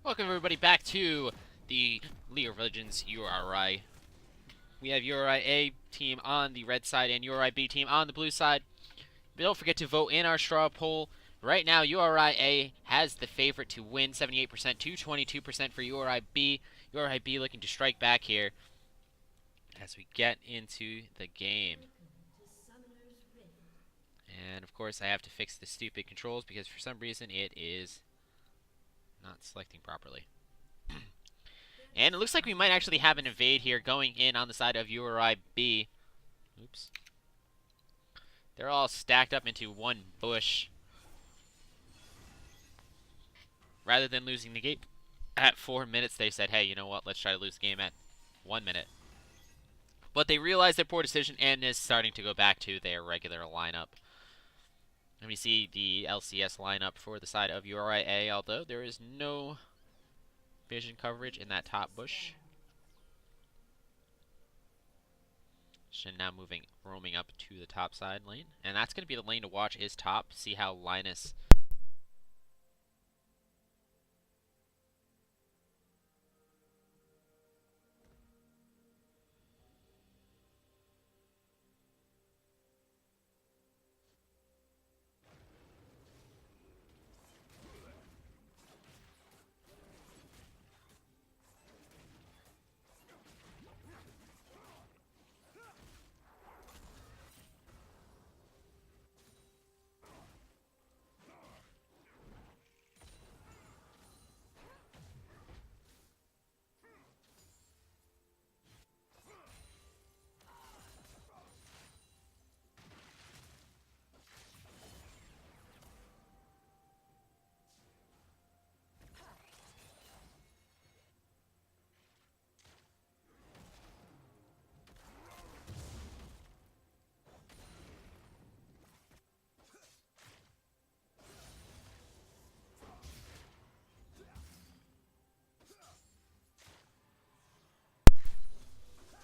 Welcome everybody back to the League of Legends URI. We have URI A team on the red side and URI B team on the blue side. But don't forget to vote in our straw poll. Right now, URI A has the favorite to win, 78% to 22% for URI B. URI B looking to strike back here as we get into the game. And of course, I have to fix the stupid controls because for some reason it is not selecting properly. And it looks like we might actually have an invade here going in on the side of URI B. Oops. They're all stacked up into one bush. Rather than losing the game at 4 minutes, they said, hey, you know what, let's try to lose the game at 1 minute. But they realized their poor decision and is starting to go back to their regular lineup. Let me see the LCS lineup for the side of URI A, although there is no vision coverage in that top bush. Shin now roaming up to the top side lane. And that's going to be the lane to watch is top. See how Linus...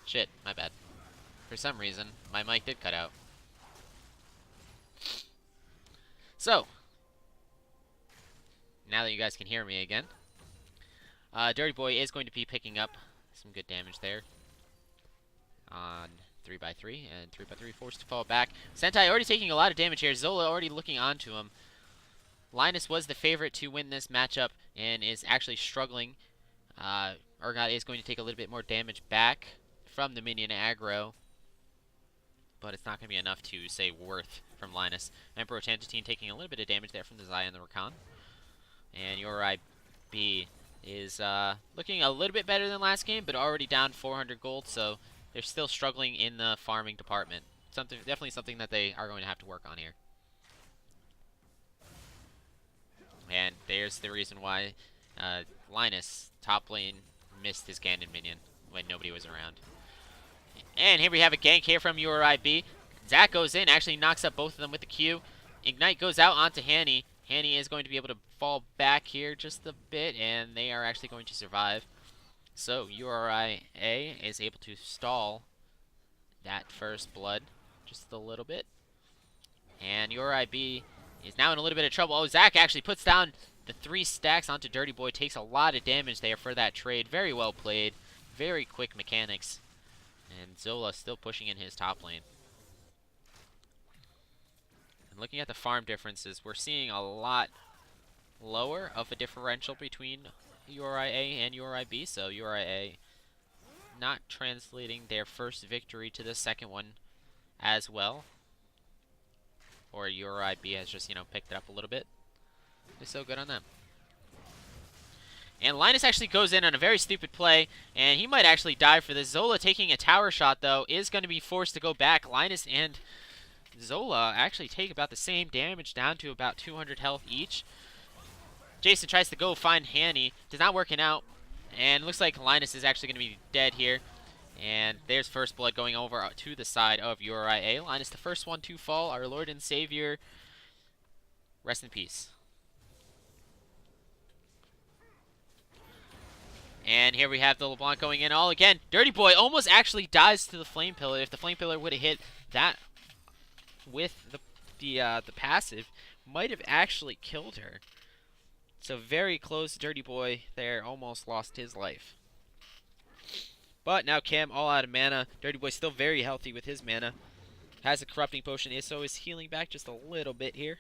Shit, my bad. For some reason, my mic did cut out. So, now that you guys can hear me again, Dirty Boy is going to be picking up some good damage there on 3x3, and 3x3 forced to fall back. Sentai already taking a lot of damage here. Zola already looking onto him. Linus was the favorite to win this matchup and is actually struggling. Urgot is going to take a little bit more damage back from the minion aggro, but it's not going to be enough to say worth from Linus. Emperor Tantine taking a little bit of damage there from the Xayah and the Rakan. And URI B is looking a little bit better than last game, but already down 400 gold, so they're still struggling in the farming department. Definitely something that they are going to have to work on here. And there's the reason why Linus, top lane, missed his Ganon minion when nobody was around. And here we have a gank here from URI B. Zac goes in, actually knocks up both of them with the Q. Ignite goes out onto Hanny. Hanny is going to be able to fall back here just a bit, and they are actually going to survive. So URI A is able to stall that first blood just a little bit. And URI B is now in a little bit of trouble. Oh, Zac actually puts down the 3 stacks onto Dirty Boy. Takes a lot of damage there for that trade. Very well played. Very quick mechanics. And Zola still pushing in his top lane. And looking at the farm differences, we're seeing a lot lower of a differential between URI A and URI B. So URI A not translating their first victory to the second one as well. Or URI B has just, picked it up a little bit. It's so good on them. And Linus actually goes in on a very stupid play, and he might actually die for this. Zola taking a tower shot, though, is going to be forced to go back. Linus and Zola actually take about the same damage, down to about 200 health each. Jason tries to go find Hanny. Does not working out, and looks like Linus is actually going to be dead here. And there's first blood going over to the side of URI A. Linus, the first one to fall, our Lord and Savior. Rest in peace. And here we have the LeBlanc going in all again. Dirty Boy almost actually dies to the Flame Pillar. If the Flame Pillar would have hit that with the passive, might have actually killed her. So very close. Dirty Boy there almost lost his life. But now Cam all out of mana. Dirty Boy still very healthy with his mana. Has a corrupting potion. ISO is healing back just a little bit here.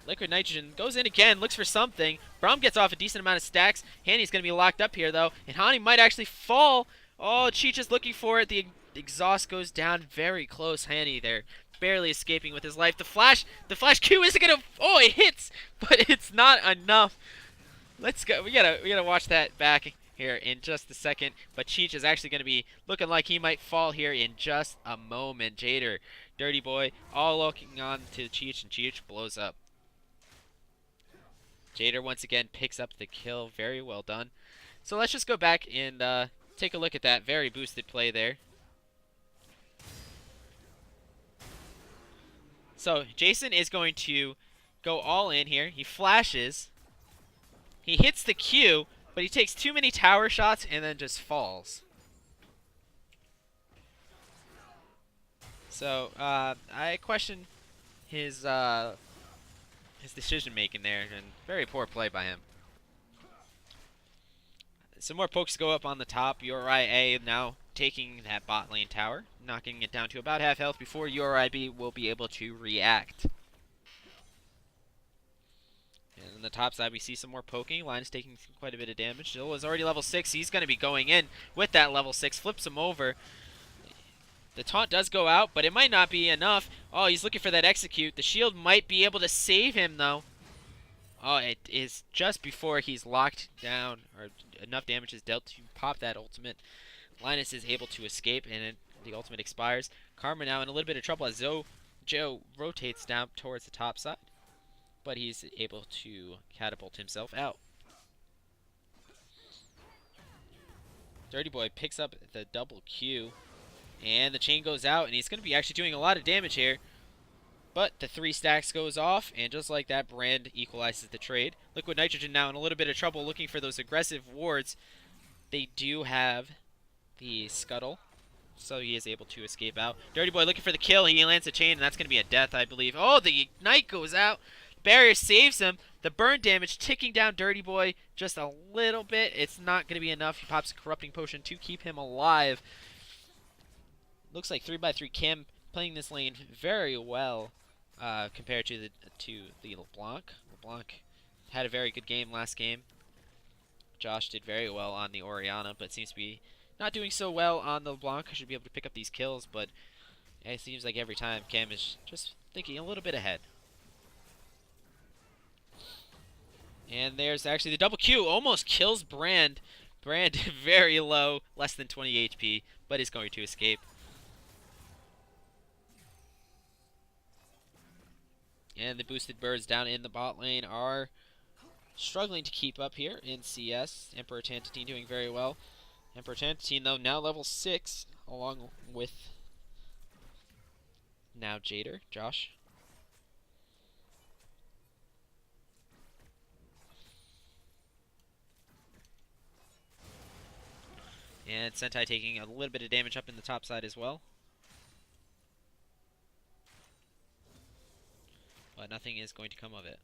Liquid Nitrogen goes in again, looks for something. Braum gets off a decent amount of stacks. Hanny's going to be locked up here, though. And Hani might actually fall. Oh, Cheech is looking for it. The exhaust goes down very close. Hanny there, barely escaping with his life. The flash Q isn't going to... Oh, it hits, but it's not enough. Let's go. We gotta watch that back here in just a second. But Cheech is actually going to be looking like he might fall here in just a moment. Jader, Dirty Boy, all looking on to Cheech, and Cheech blows up. Jader once again picks up the kill. Very well done. So let's just go back and take a look at that very boosted play there. So Jason is going to go all in here. He flashes. He hits the Q, but he takes too many tower shots and then just falls. So I question his decision making there, and very poor play by him. Some more pokes go up on the top. URI-A now taking that bot lane tower, knocking it down to about half health before URI-B will be able to react. And on the top side, we see some more poking. Linus taking quite a bit of damage. Jill is already level 6. He's going to be going in with that level 6. Flips him over. The taunt does go out, but it might not be enough. Oh, he's looking for that execute. The shield might be able to save him, though. Oh, it is just before he's locked down, or enough damage is dealt to pop that ultimate. Linus is able to escape, and the ultimate expires. Karma now in a little bit of trouble as Joe rotates down towards the top side. But he's able to catapult himself out. Dirty Boy picks up the double Q. And the chain goes out, and he's going to be actually doing a lot of damage here. But the 3 stacks goes off, and just like that, Brand equalizes the trade. Liquid Nitrogen now in a little bit of trouble looking for those aggressive wards. They do have the Scuttle, so he is able to escape out. Dirty Boy looking for the kill. He lands a chain, and that's going to be a death, I believe. Oh, the Ignite goes out. Barrier saves him. The burn damage ticking down Dirty Boy just a little bit. It's not going to be enough. He pops a Corrupting Potion to keep him alive. Looks like 3x3 Cam playing this lane very well compared to the LeBlanc. LeBlanc had a very good game last game. Josh did very well on the Orianna, but seems to be not doing so well on the LeBlanc. Should be able to pick up these kills, but it seems like every time Cam is just thinking a little bit ahead. And there's actually the double Q. Almost kills Brand. Brand very low, less than 20 HP, but is going to escape. And the boosted birds down in the bot lane are struggling to keep up here in CS. Emperor Tantine doing very well. Emperor Tantine, though, now level 6, along with now Jader, Josh. And Sentai taking a little bit of damage up in the top side as well. But nothing is going to come of it.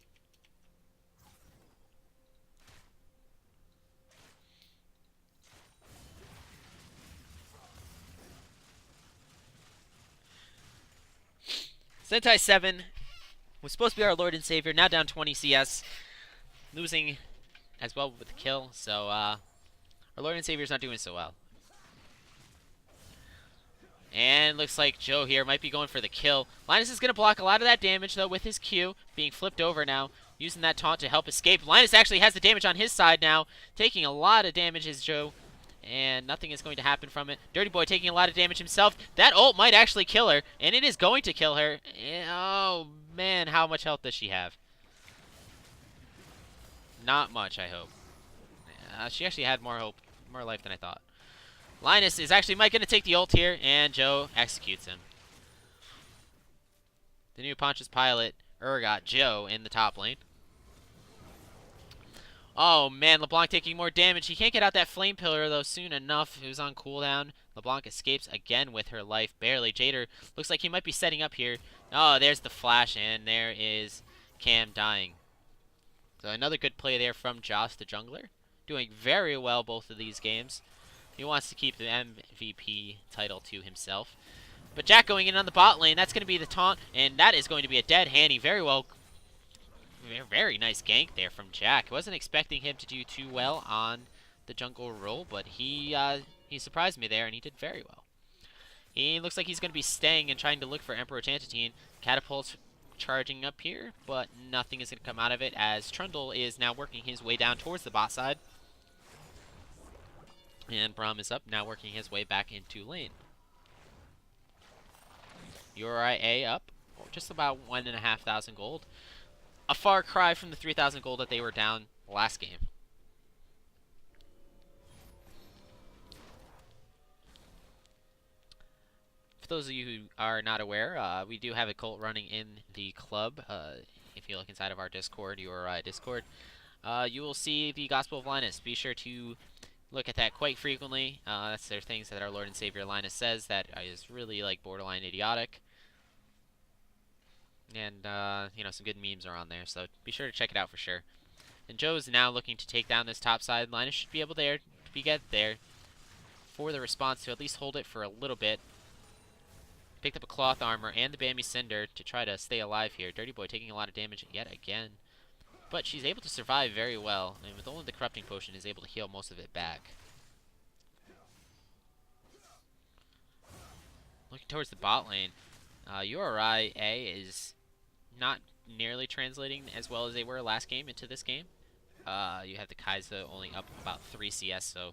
Sentai 7 was supposed to be our Lord and Savior, now down 20 CS. Losing as well with the kill, so our Lord and Savior's not doing so well. And looks like Joe here might be going for the kill. Linus is going to block a lot of that damage, though, with his Q being flipped over now, using that taunt to help escape. Linus actually has the damage on his side now, taking a lot of damage as Joe, and nothing is going to happen from it. Dirty Boy taking a lot of damage himself. That ult might actually kill her, and it is going to kill her. Oh, man, how much health does she have? Not much, I hope. She actually had more life than I thought. Linus is actually going to take the ult here, and Joe executes him. The new Pontius Pilot, got Joe in the top lane. Oh, man, LeBlanc taking more damage. He can't get out that Flame Pillar, though, soon enough. It was on cooldown. LeBlanc escapes again with her life, barely. Jader looks like he might be setting up here. Oh, there's the flash, and there is Cam dying. So another good play there from Josh, the jungler. Doing very well both of these games. He wants to keep the MVP title to himself. But Jack going in on the bot lane, that's going to be the taunt, and that is going to be a dead Hanny. Very well, very nice gank there from Jack. Wasn't expecting him to do too well on the jungle role, but he surprised me there, and he did very well. He looks like he's going to be staying and trying to look for Emperor Tantatine. Catapult's charging up here, but nothing is going to come out of it as Trundle is now working his way down towards the bot side. And Braum is up, now working his way back into lane. URIA up, just about 1,500 gold. A far cry from the 3,000 gold that they were down last game. For those of you who are not aware, we do have a cult running in the club. If you look inside of our Discord, URI Discord, you will see the Gospel of Linus. Be sure to look at that quite frequently. That's their things that our Lord and Savior Linus says that is really like borderline idiotic. And, you know, some good memes are on there, so be sure to check it out for sure. And Joe is now looking to take down this top side. Linus should be able to get there for the response to at least hold it for a little bit. Picked up a cloth armor and the Bambi Cinder to try to stay alive here. Dirty Boy taking a lot of damage yet again. But she's able to survive very well, and with only the Corrupting Potion is able to heal most of it back. Looking towards the bot lane, URI A is not nearly translating as well as they were last game into this game. You have the Kai'Sa only up about 3 CS, so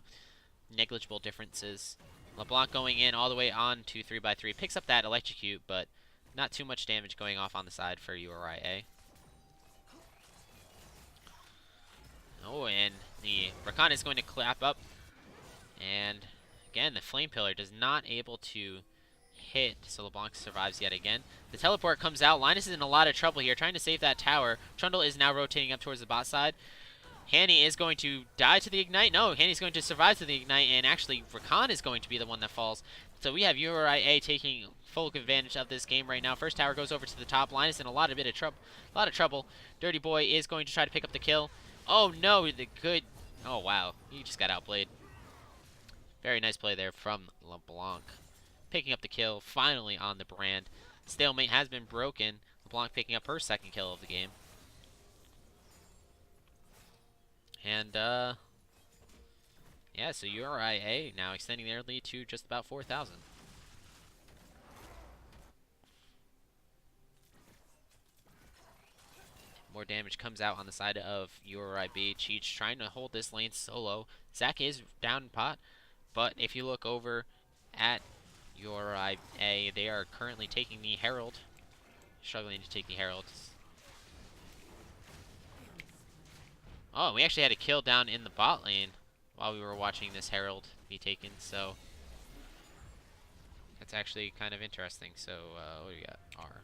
negligible differences. LeBlanc going in all the way on to 3x3. Picks up that Electrocute, but not too much damage going off on the side for URIA. Oh, and the Rakan is going to clap up. And again, the Flame Pillar does not able to hit, so LeBlanc survives yet again. The teleport comes out. Linus is in a lot of trouble here, trying to save that tower. Trundle is now rotating up towards the bot side. Hanny is going to die to the Ignite. No, Hanny's going to survive to the Ignite, and actually Rakan is going to be the one that falls. So we have URIA taking full advantage of this game right now. First tower goes over to the top. Linus in a lot of trouble. Dirty Boy is going to try to pick up the kill. Oh no, oh wow, he just got outplayed. Very nice play there from LeBlanc. Picking up the kill, finally on the brand. Stalemate has been broken. LeBlanc picking up her second kill of the game. And, yeah, so URIA now extending their lead to just about 4,000. More damage comes out on the side of URIB. Cheech trying to hold this lane solo. Zac is down in pot, but if you look over at URIA, they are currently taking the Herald. Struggling to take the Herald. Oh, we actually had a kill down in the bot lane while we were watching this Herald be taken, so that's actually kind of interesting. So, what do we got? R,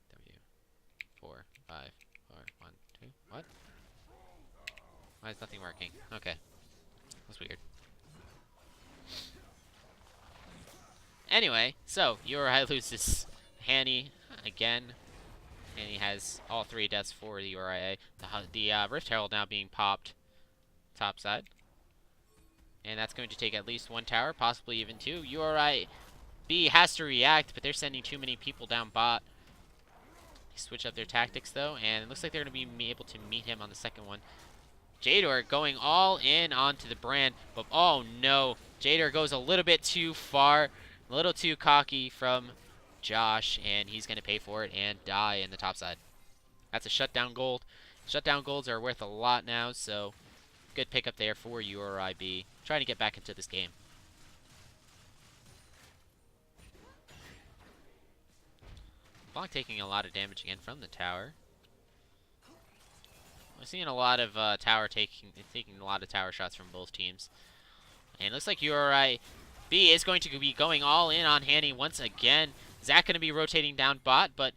W, 4, 5, 4, 1, 2, what? Why is nothing working? Okay. That's weird. Anyway, so, URI loses Hanny again. And he has all 3 deaths for the URIA. The Rift Herald now being popped top side. And that's going to take at least 1 tower, possibly even 2. URI B has to react, but they're sending too many people down bot. They switch up their tactics, though, and it looks like they're going to be able to meet him on the second one. Jador going all in onto the brand, but oh no. Jador goes a little bit too far, a little too cocky from Josh, and he's going to pay for it and die in the top side. That's a shutdown gold. Shutdown golds are worth a lot now, so good pickup there for URIB. Trying to get back into this game. Blanc taking a lot of damage again from the tower. We're seeing a lot of taking a lot of tower shots from both teams. And it looks like URIB is going to be going all in on Hanny once again. Zac going to be rotating down bot, but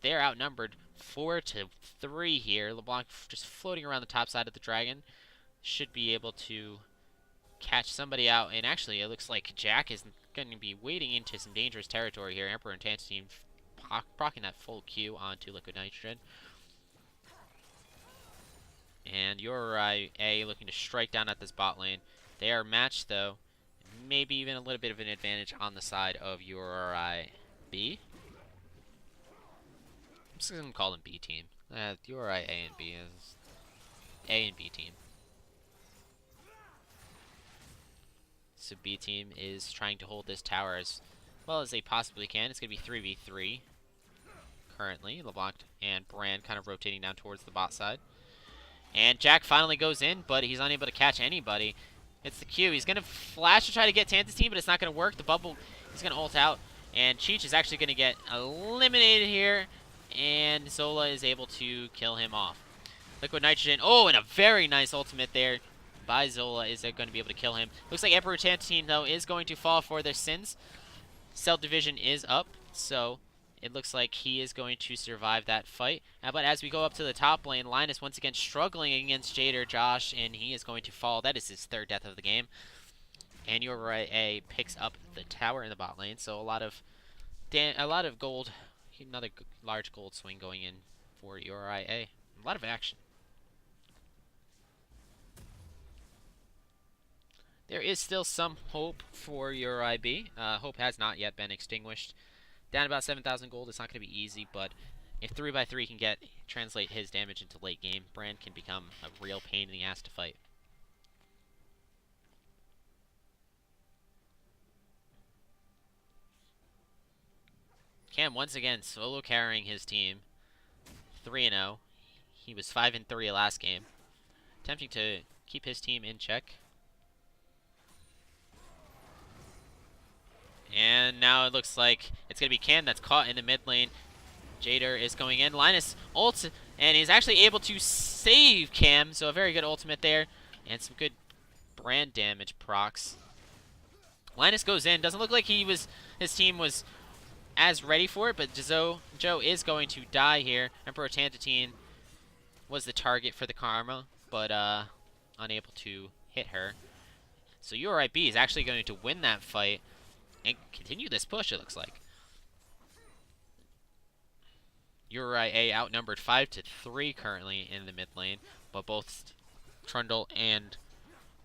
they're outnumbered 4-3 here. LeBlanc just floating around the top side of the dragon. Should be able to catch somebody out. And actually, it looks like Jack is going to be wading into some dangerous territory here. Emperor and Tantatine procking that full Q onto Liquid Nitrogen. And URI A looking to strike down at this bot lane. They are matched, though. Maybe even a little bit of an advantage on the side of URI B. I'm just going to call them B team. URI A and B is A and B team. So B team is trying to hold this tower as well as they possibly can. It's going to be 3v3 currently. LeBlanc and Brand kind of rotating down towards the bot side. And Jack finally goes in, but he's unable to catch anybody. It's the Q. He's going to flash to try to get Tanta's team, but it's not going to work. The bubble, he's going to ult out. And Cheech is actually going to get eliminated here. And Zola is able to kill him off. Liquid Nitrogen. Oh, and a very nice ultimate there by Zola is going to be able to kill him. Looks like Emperor Tantatine, though, is going to fall for their sins. Cell Division is up, so it looks like he is going to survive that fight. But as we go up to the top lane, Linus once again struggling against Jader Josh, and he is going to fall. That is his third death of the game. And URI picks up the tower in the bot lane, so a lot of gold, another large gold swing going in for URI. A lot of action. There is still some hope for URI B. Hope has not yet been extinguished. Down about 7,000 gold. It's not going to be easy, but if 3x3 can translate his damage into late game, Brand can become a real pain in the ass to fight. Cam once again solo carrying his team. 3-0. He was 5-3 last game. Attempting to keep his team in check. And now it looks like it's going to be Cam that's caught in the mid lane. Jader is going in. Linus ults, and he's actually able to save Cam, so a very good ultimate there. And some good Brand damage procs. Linus goes in. Doesn't look like his team was as ready for it, but Joe is going to die here. Emperor Tantatine was the target for the Karma, but unable to hit her. So URIB is actually going to win that fight and continue this push, it looks like. URI outnumbered 5-3 currently in the mid lane, but both Trundle and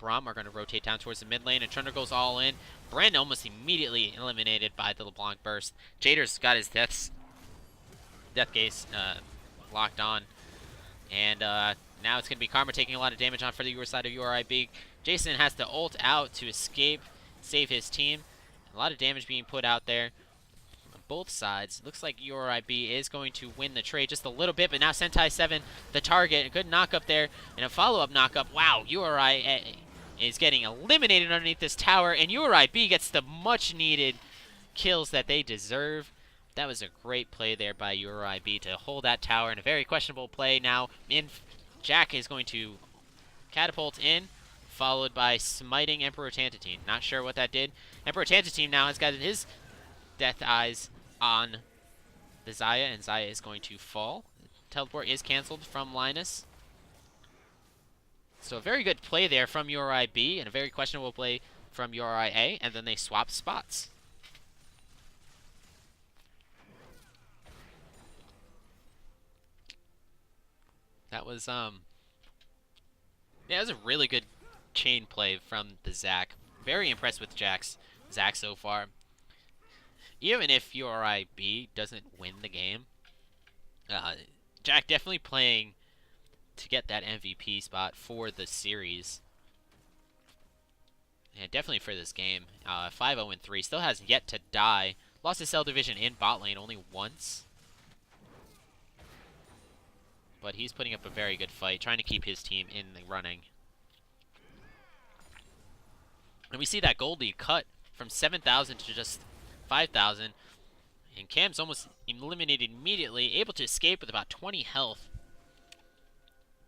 Braum are going to rotate down towards the mid lane, and Trundle goes all in. Brand almost immediately eliminated by the LeBlanc burst. Jader's got his death gaze locked on, and now it's going to be Karma taking a lot of damage on for the UR side of URIB. Jason has to ult out to escape, save his team. A lot of damage being put out there on both sides. Looks like URIB is going to win the trade just a little bit, but now Sentai 7, the target. A good knock-up there, and a follow-up knock-up. Wow, URI is getting eliminated underneath this tower, and URIB gets the much-needed kills that they deserve. That was a great play there by URIB to hold that tower, and a very questionable play now. Jack is going to catapult in, followed by smiting Emperor Tantatine. Not sure what that did. Emperor Tantatine now has got his death eyes on the Xayah, and Xayah is going to fall. Teleport is canceled from Linus. So a very good play there from URIB, and a very questionable play from URIA, and then they swap spots. That was, yeah, that was a really good chain play from the Zac. Very impressed with Zac so far. Even if URIB doesn't win the game, Jack definitely playing to get that MVP spot for the series. Yeah, definitely for this game. 5-0-3. Still has yet to die. Lost his Cell Division in bot lane only once. But he's putting up a very good fight, trying to keep his team in the running. And we see that gold lead cut from 7,000 to just 5,000. And Cam's almost eliminated immediately, able to escape with about 20 health.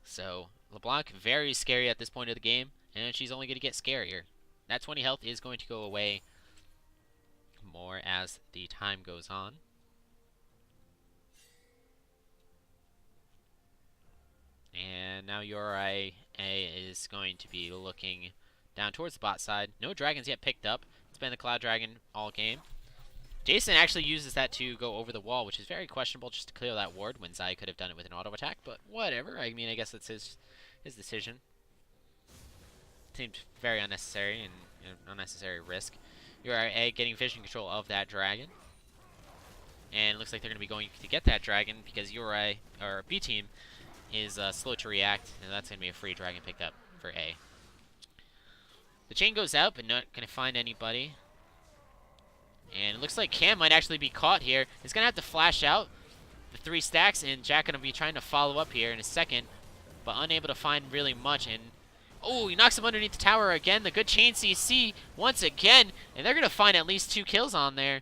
So, LeBlanc, very scary at this point of the game, and she's only going to get scarier. That 20 health is going to go away more as the time goes on. And now URIA is going to be looking down towards the bot side. No dragons yet picked up. It's been the Cloud Dragon all game. Jason actually uses that to go over the wall, which is very questionable just to clear that ward when Xayah could have done it with an auto attack, but whatever. I mean, I guess it's his his decision. Seemed very unnecessary and unnecessary risk. URA getting vision control of that dragon. And it looks like they're going to be going to get that dragon because URA, or B team, is slow to react, and that's going to be a free dragon picked up for A. The chain goes out, but not going to find anybody. And it looks like Cam might actually be caught here. He's going to have to flash out the 3 stacks, and Jack going to be trying to follow up here in a second, but unable to find really much. And oh, he knocks him underneath the tower again. The good chain CC once again, and they're going to find at least 2 kills on there.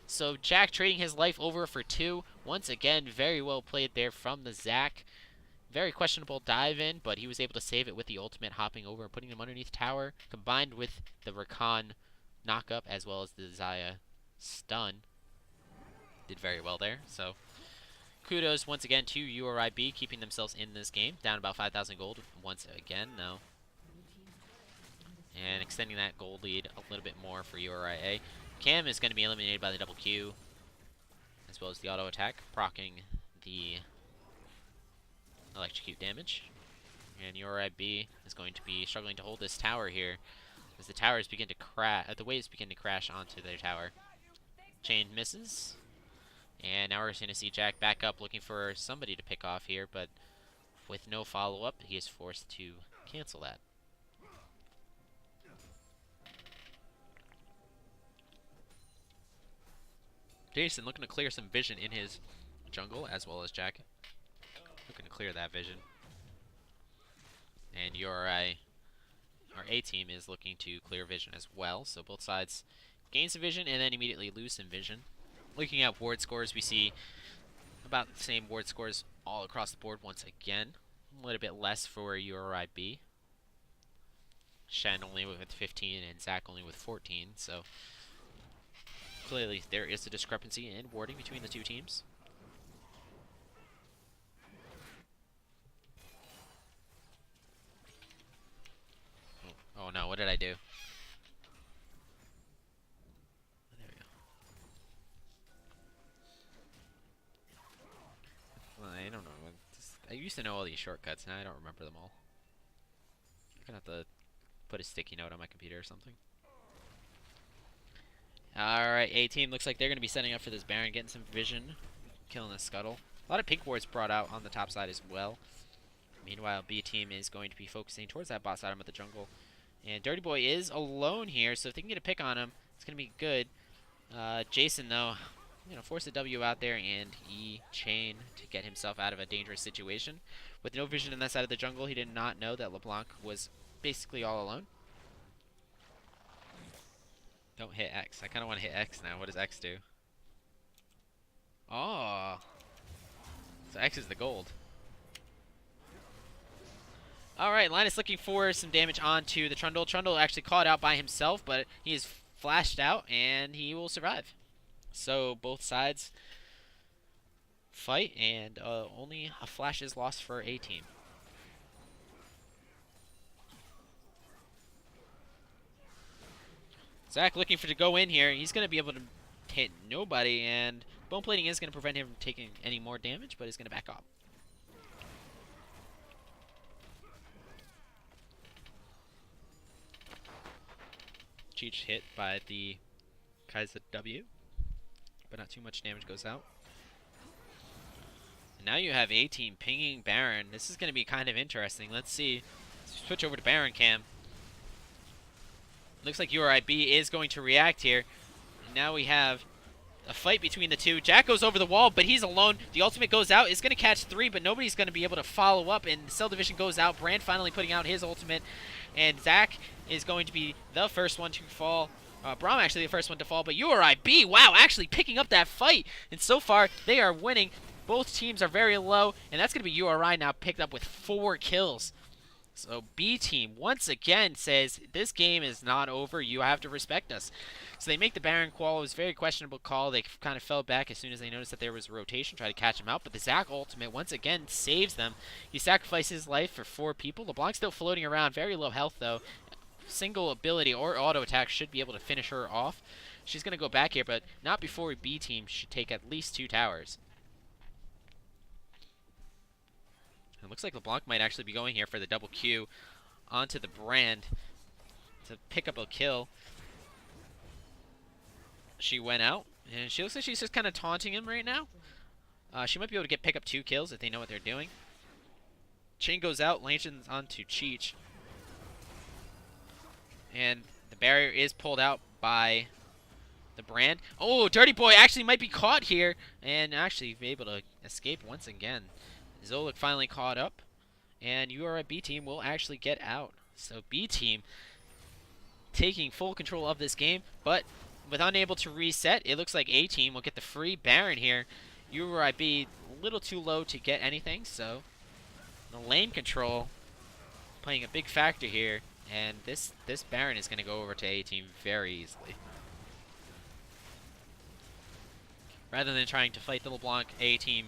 So Jack trading his life over for 2. Once again, very well played there from the Zac. Very questionable dive in, but he was able to save it with the ultimate, hopping over and putting him underneath the tower, combined with the Rakan knock-up as well as the Xayah stun. Did very well there. So kudos once again to URIB, keeping themselves in this game. Down about 5,000 gold once again now. And extending that gold lead a little bit more for URIA. Cam is going to be eliminated by the double Q, as well as the auto attack, proccing the electrocute damage. And URIB is going to be struggling to hold this tower here, as the towers begin to crash, the waves begin to crash onto their tower. Chain misses, and now we're going to see Jack back up, looking for somebody to pick off here, but with no follow-up, he is forced to cancel that. Jason looking to clear some vision in his jungle, as well as Jack looking to clear that vision. And URI, our A team, is looking to clear vision as well. So both sides gain some vision and then immediately lose some vision. Looking at ward scores, we see about the same ward scores all across the board once again. A little bit less for URIB. Shen only with 15 and Zac only with 14, so clearly there is a discrepancy in warding between the two teams. Oh no, what did I do? There we go. Well, I don't know. I used to know all these shortcuts, now I don't remember them all. I'm gonna have to put a sticky note on my computer or something. Alright, A team looks like they're going to be setting up for this Baron, getting some vision, killing the Scuttle. A lot of pink wards brought out on the top side as well. Meanwhile, B team is going to be focusing towards that bot side of the jungle. And Dirty Boy is alone here, so if they can get a pick on him, it's going to be good. Jason, though, force a W out there and E-chain to get himself out of a dangerous situation. With no vision on that side of the jungle, he did not know that LeBlanc was basically all alone. Don't hit X. I kind of want to hit X now. What does X do? Oh. So X is the gold. Alright, Linus looking for some damage onto the Trundle. Trundle actually caught out by himself, but he is flashed out, and he will survive. So both sides fight, and only a flash is lost for A team. Zac looking to go in here. He's going to be able to hit nobody, and bone plating is going to prevent him from taking any more damage, but he's going to back off. Cheech hit by the Kaiser W, but not too much damage goes out. And now you have A team pinging Baron. This is going to be kind of interesting. Let's see. Let's switch over to Baron Cam. Looks like URIB is going to react here. And now we have a fight between the two. Jack goes over the wall, but he's alone. The ultimate goes out. It's going to catch 3, but nobody's going to be able to follow up. And Cell Division goes out. Brand finally putting out his ultimate. And Zac is going to be the first one to fall. Braum actually the first one to fall, but URIB, wow, actually picking up that fight. And so far, they are winning. Both teams are very low, and that's going to be URI now picked up with 4 kills. So B team once again says, this game is not over. You have to respect us. So they make the Baron call. It was a very questionable call. They kind of fell back as soon as they noticed that there was a rotation, try to catch him out. But the Zac ultimate once again saves them. He sacrificed his life for 4 people. LeBlanc's still floating around. Very low health, though. Single ability or auto attack should be able to finish her off. She's going to go back here, but not before B team should take at least 2 towers. It looks like LeBlanc might actually be going here for the double Q onto the Brand to pick up a kill. She went out, and she looks like she's just kind of taunting him right now. She might be able to pick up 2 kills if they know what they're doing. Chain goes out, launches onto Cheech. And the barrier is pulled out by the Brand. Oh, Dirty Boy actually might be caught here, and actually be able to escape once again. Zolik finally caught up, and URI B team will actually get out. So B team taking full control of this game, but with unable to reset, it looks like A team will get the free Baron here. URI B a little too low to get anything, so the lane control playing a big factor here, and this Baron is going to go over to A team very easily. Rather than trying to fight the LeBlanc A team,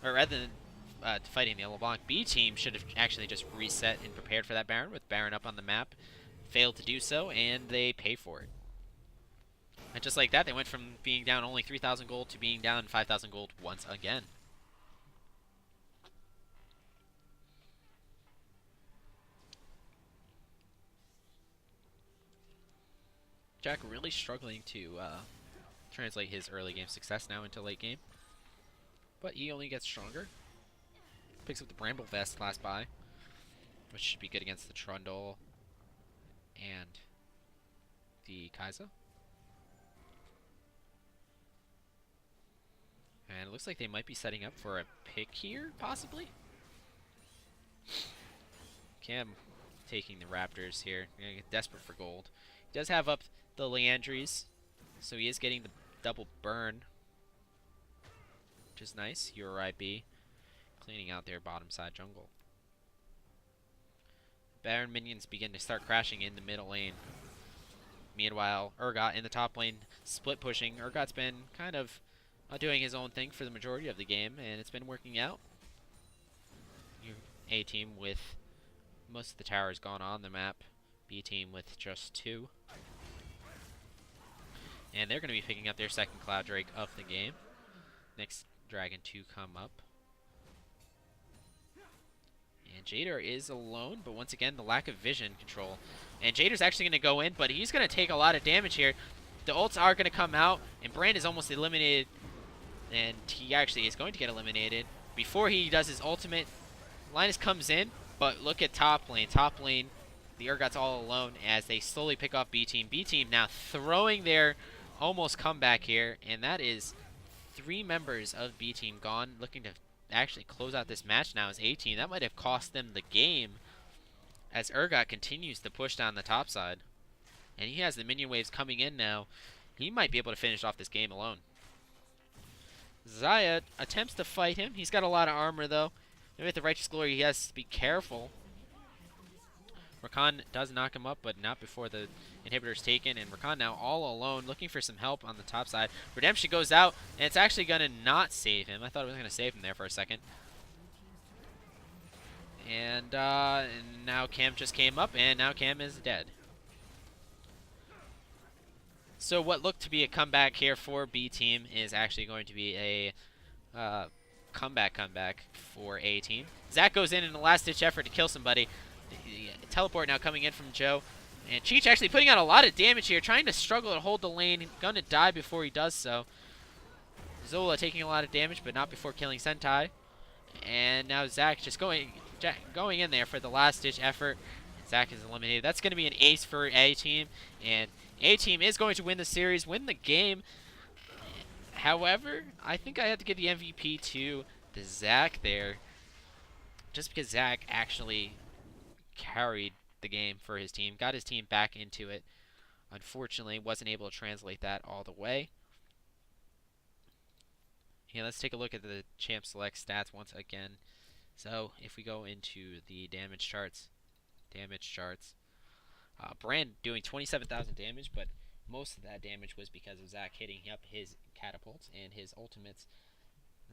or rather than fighting the LeBlanc B team, should have actually just reset and prepared for that Baron with Baron up on the map. Failed to do so, and they pay for it. And just like that, they went from being down only 3,000 gold to being down 5,000 gold once again. Jack really struggling to translate his early game success now into late game. But he only gets stronger. Picks up the Bramble Vest last buy, which should be good against the Trundle and the Kai'Sa. And it looks like they might be setting up for a pick here, possibly. Cam taking the Raptors here. Gonna get desperate for gold. He does have up the Leandries, so he is getting the double burn, which is nice. URI B cleaning out their bottom side jungle. Baron minions begin to start crashing in the middle lane. Meanwhile, Urgot in the top lane split pushing. Urgot's been kind of doing his own thing for the majority of the game, and it's been working out. A team with most of the towers gone on the map. B team with just 2. And they're going to be picking up their second Cloud Drake of the game. Next Dragon to come up. And Jader is alone, but once again, the lack of vision control. And Jader's actually going to go in, but he's going to take a lot of damage here. The ults are going to come out, and Brand is almost eliminated. And he actually is going to get eliminated. Before he does his ultimate, Linus comes in, but look at top lane. Top lane, the Urgot's all alone as they slowly pick off B team. B team now throwing their almost comeback here, and that is 3 members of B team gone, looking to actually close out this match now as A team. That might have cost them the game as Urgot continues to push down the top side. And he has the minion waves coming in now. He might be able to finish off this game alone. Xayah attempts to fight him. He's got a lot of armor though. Maybe with the Righteous Glory he has to be careful. Rakan does knock him up, but not before the inhibitor's taken. And Rakan now all alone, looking for some help on the top side. Redemption goes out, and it's actually going to not save him. I thought it was going to save him there for a second. And now Cam just came up, and now Cam is dead. So what looked to be a comeback here for B team is actually going to be a comeback for A team. Zach goes in a last-ditch effort to kill somebody. Teleport now coming in from Joe. And Cheech actually putting out a lot of damage here, trying to struggle to hold the lane. Gonna die before he does so. Zola taking a lot of damage, but not before killing Sentai. And now Zach just going in there for the last-ditch effort. Zach is eliminated. That's going to be an ace for A team. And A team is going to win the series, win the game. However, I think I have to give the MVP to the Zach there. Just because Zach actually carried the game for his team, got his team back into it. Unfortunately, wasn't able to translate that all the way. Yeah, let's take a look at the champ select stats once again. So if we go into the damage charts, Brand doing 27,000 damage, but most of that damage was because of Zach hitting up his catapults and his ultimates.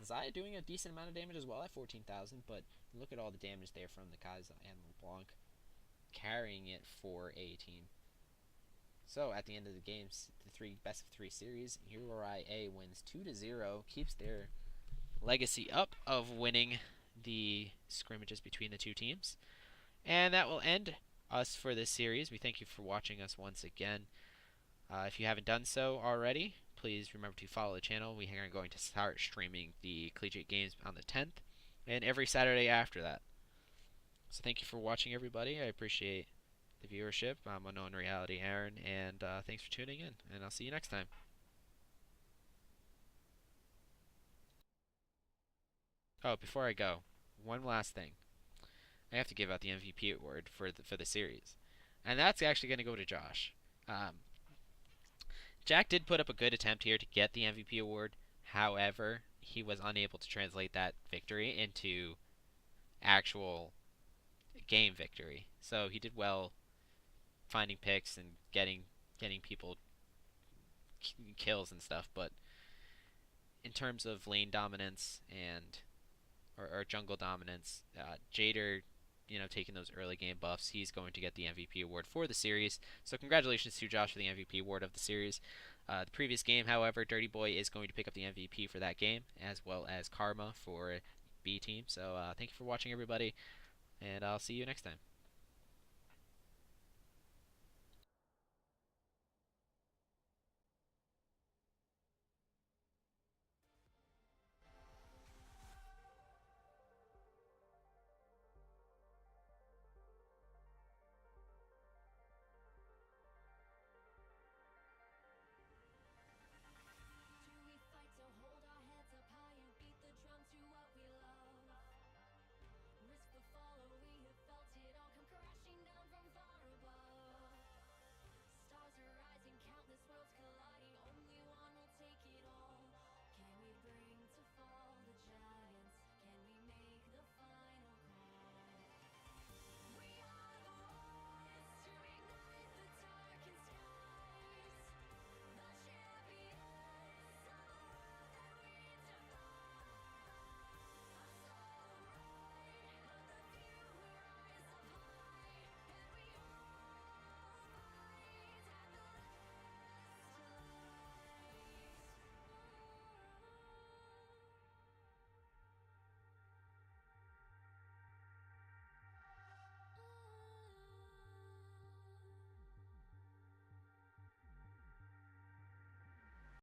Xayah doing a decent amount of damage as well at 14,000, but look at all the damage there from the Kai'Sa and LeBlanc carrying it for A team. So at the end of the games, the best of 3 series, URI A wins 2-0, keeps their legacy up of winning the scrimmages between the two teams. And that will end us for this series. We thank you for watching us once again. If you haven't done so already, please remember to follow the channel. We are going to start streaming the collegiate games on the 10th and every Saturday after that. So thank you for watching, everybody. I appreciate the viewership. I'm Unknown Reality Aaron, and thanks for tuning in, and I'll see you next time. Oh, before I go, one last thing. I have to give out the MVP award for the series, and that's actually going to go to Josh. Um, Jack did put up a good attempt here to get the MVP award. However, he was unable to translate that victory into actual game victory. So he did well finding picks and getting people kills and stuff, but in terms of lane dominance and or jungle dominance, Jader, taking those early game buffs, he's going to get the MVP award for the series. So congratulations to Josh for the MVP award of the series. The previous game, however, Dirty Boy is going to pick up the MVP for that game, as well as Karma for B team. So thank you for watching, everybody, and I'll see you next time.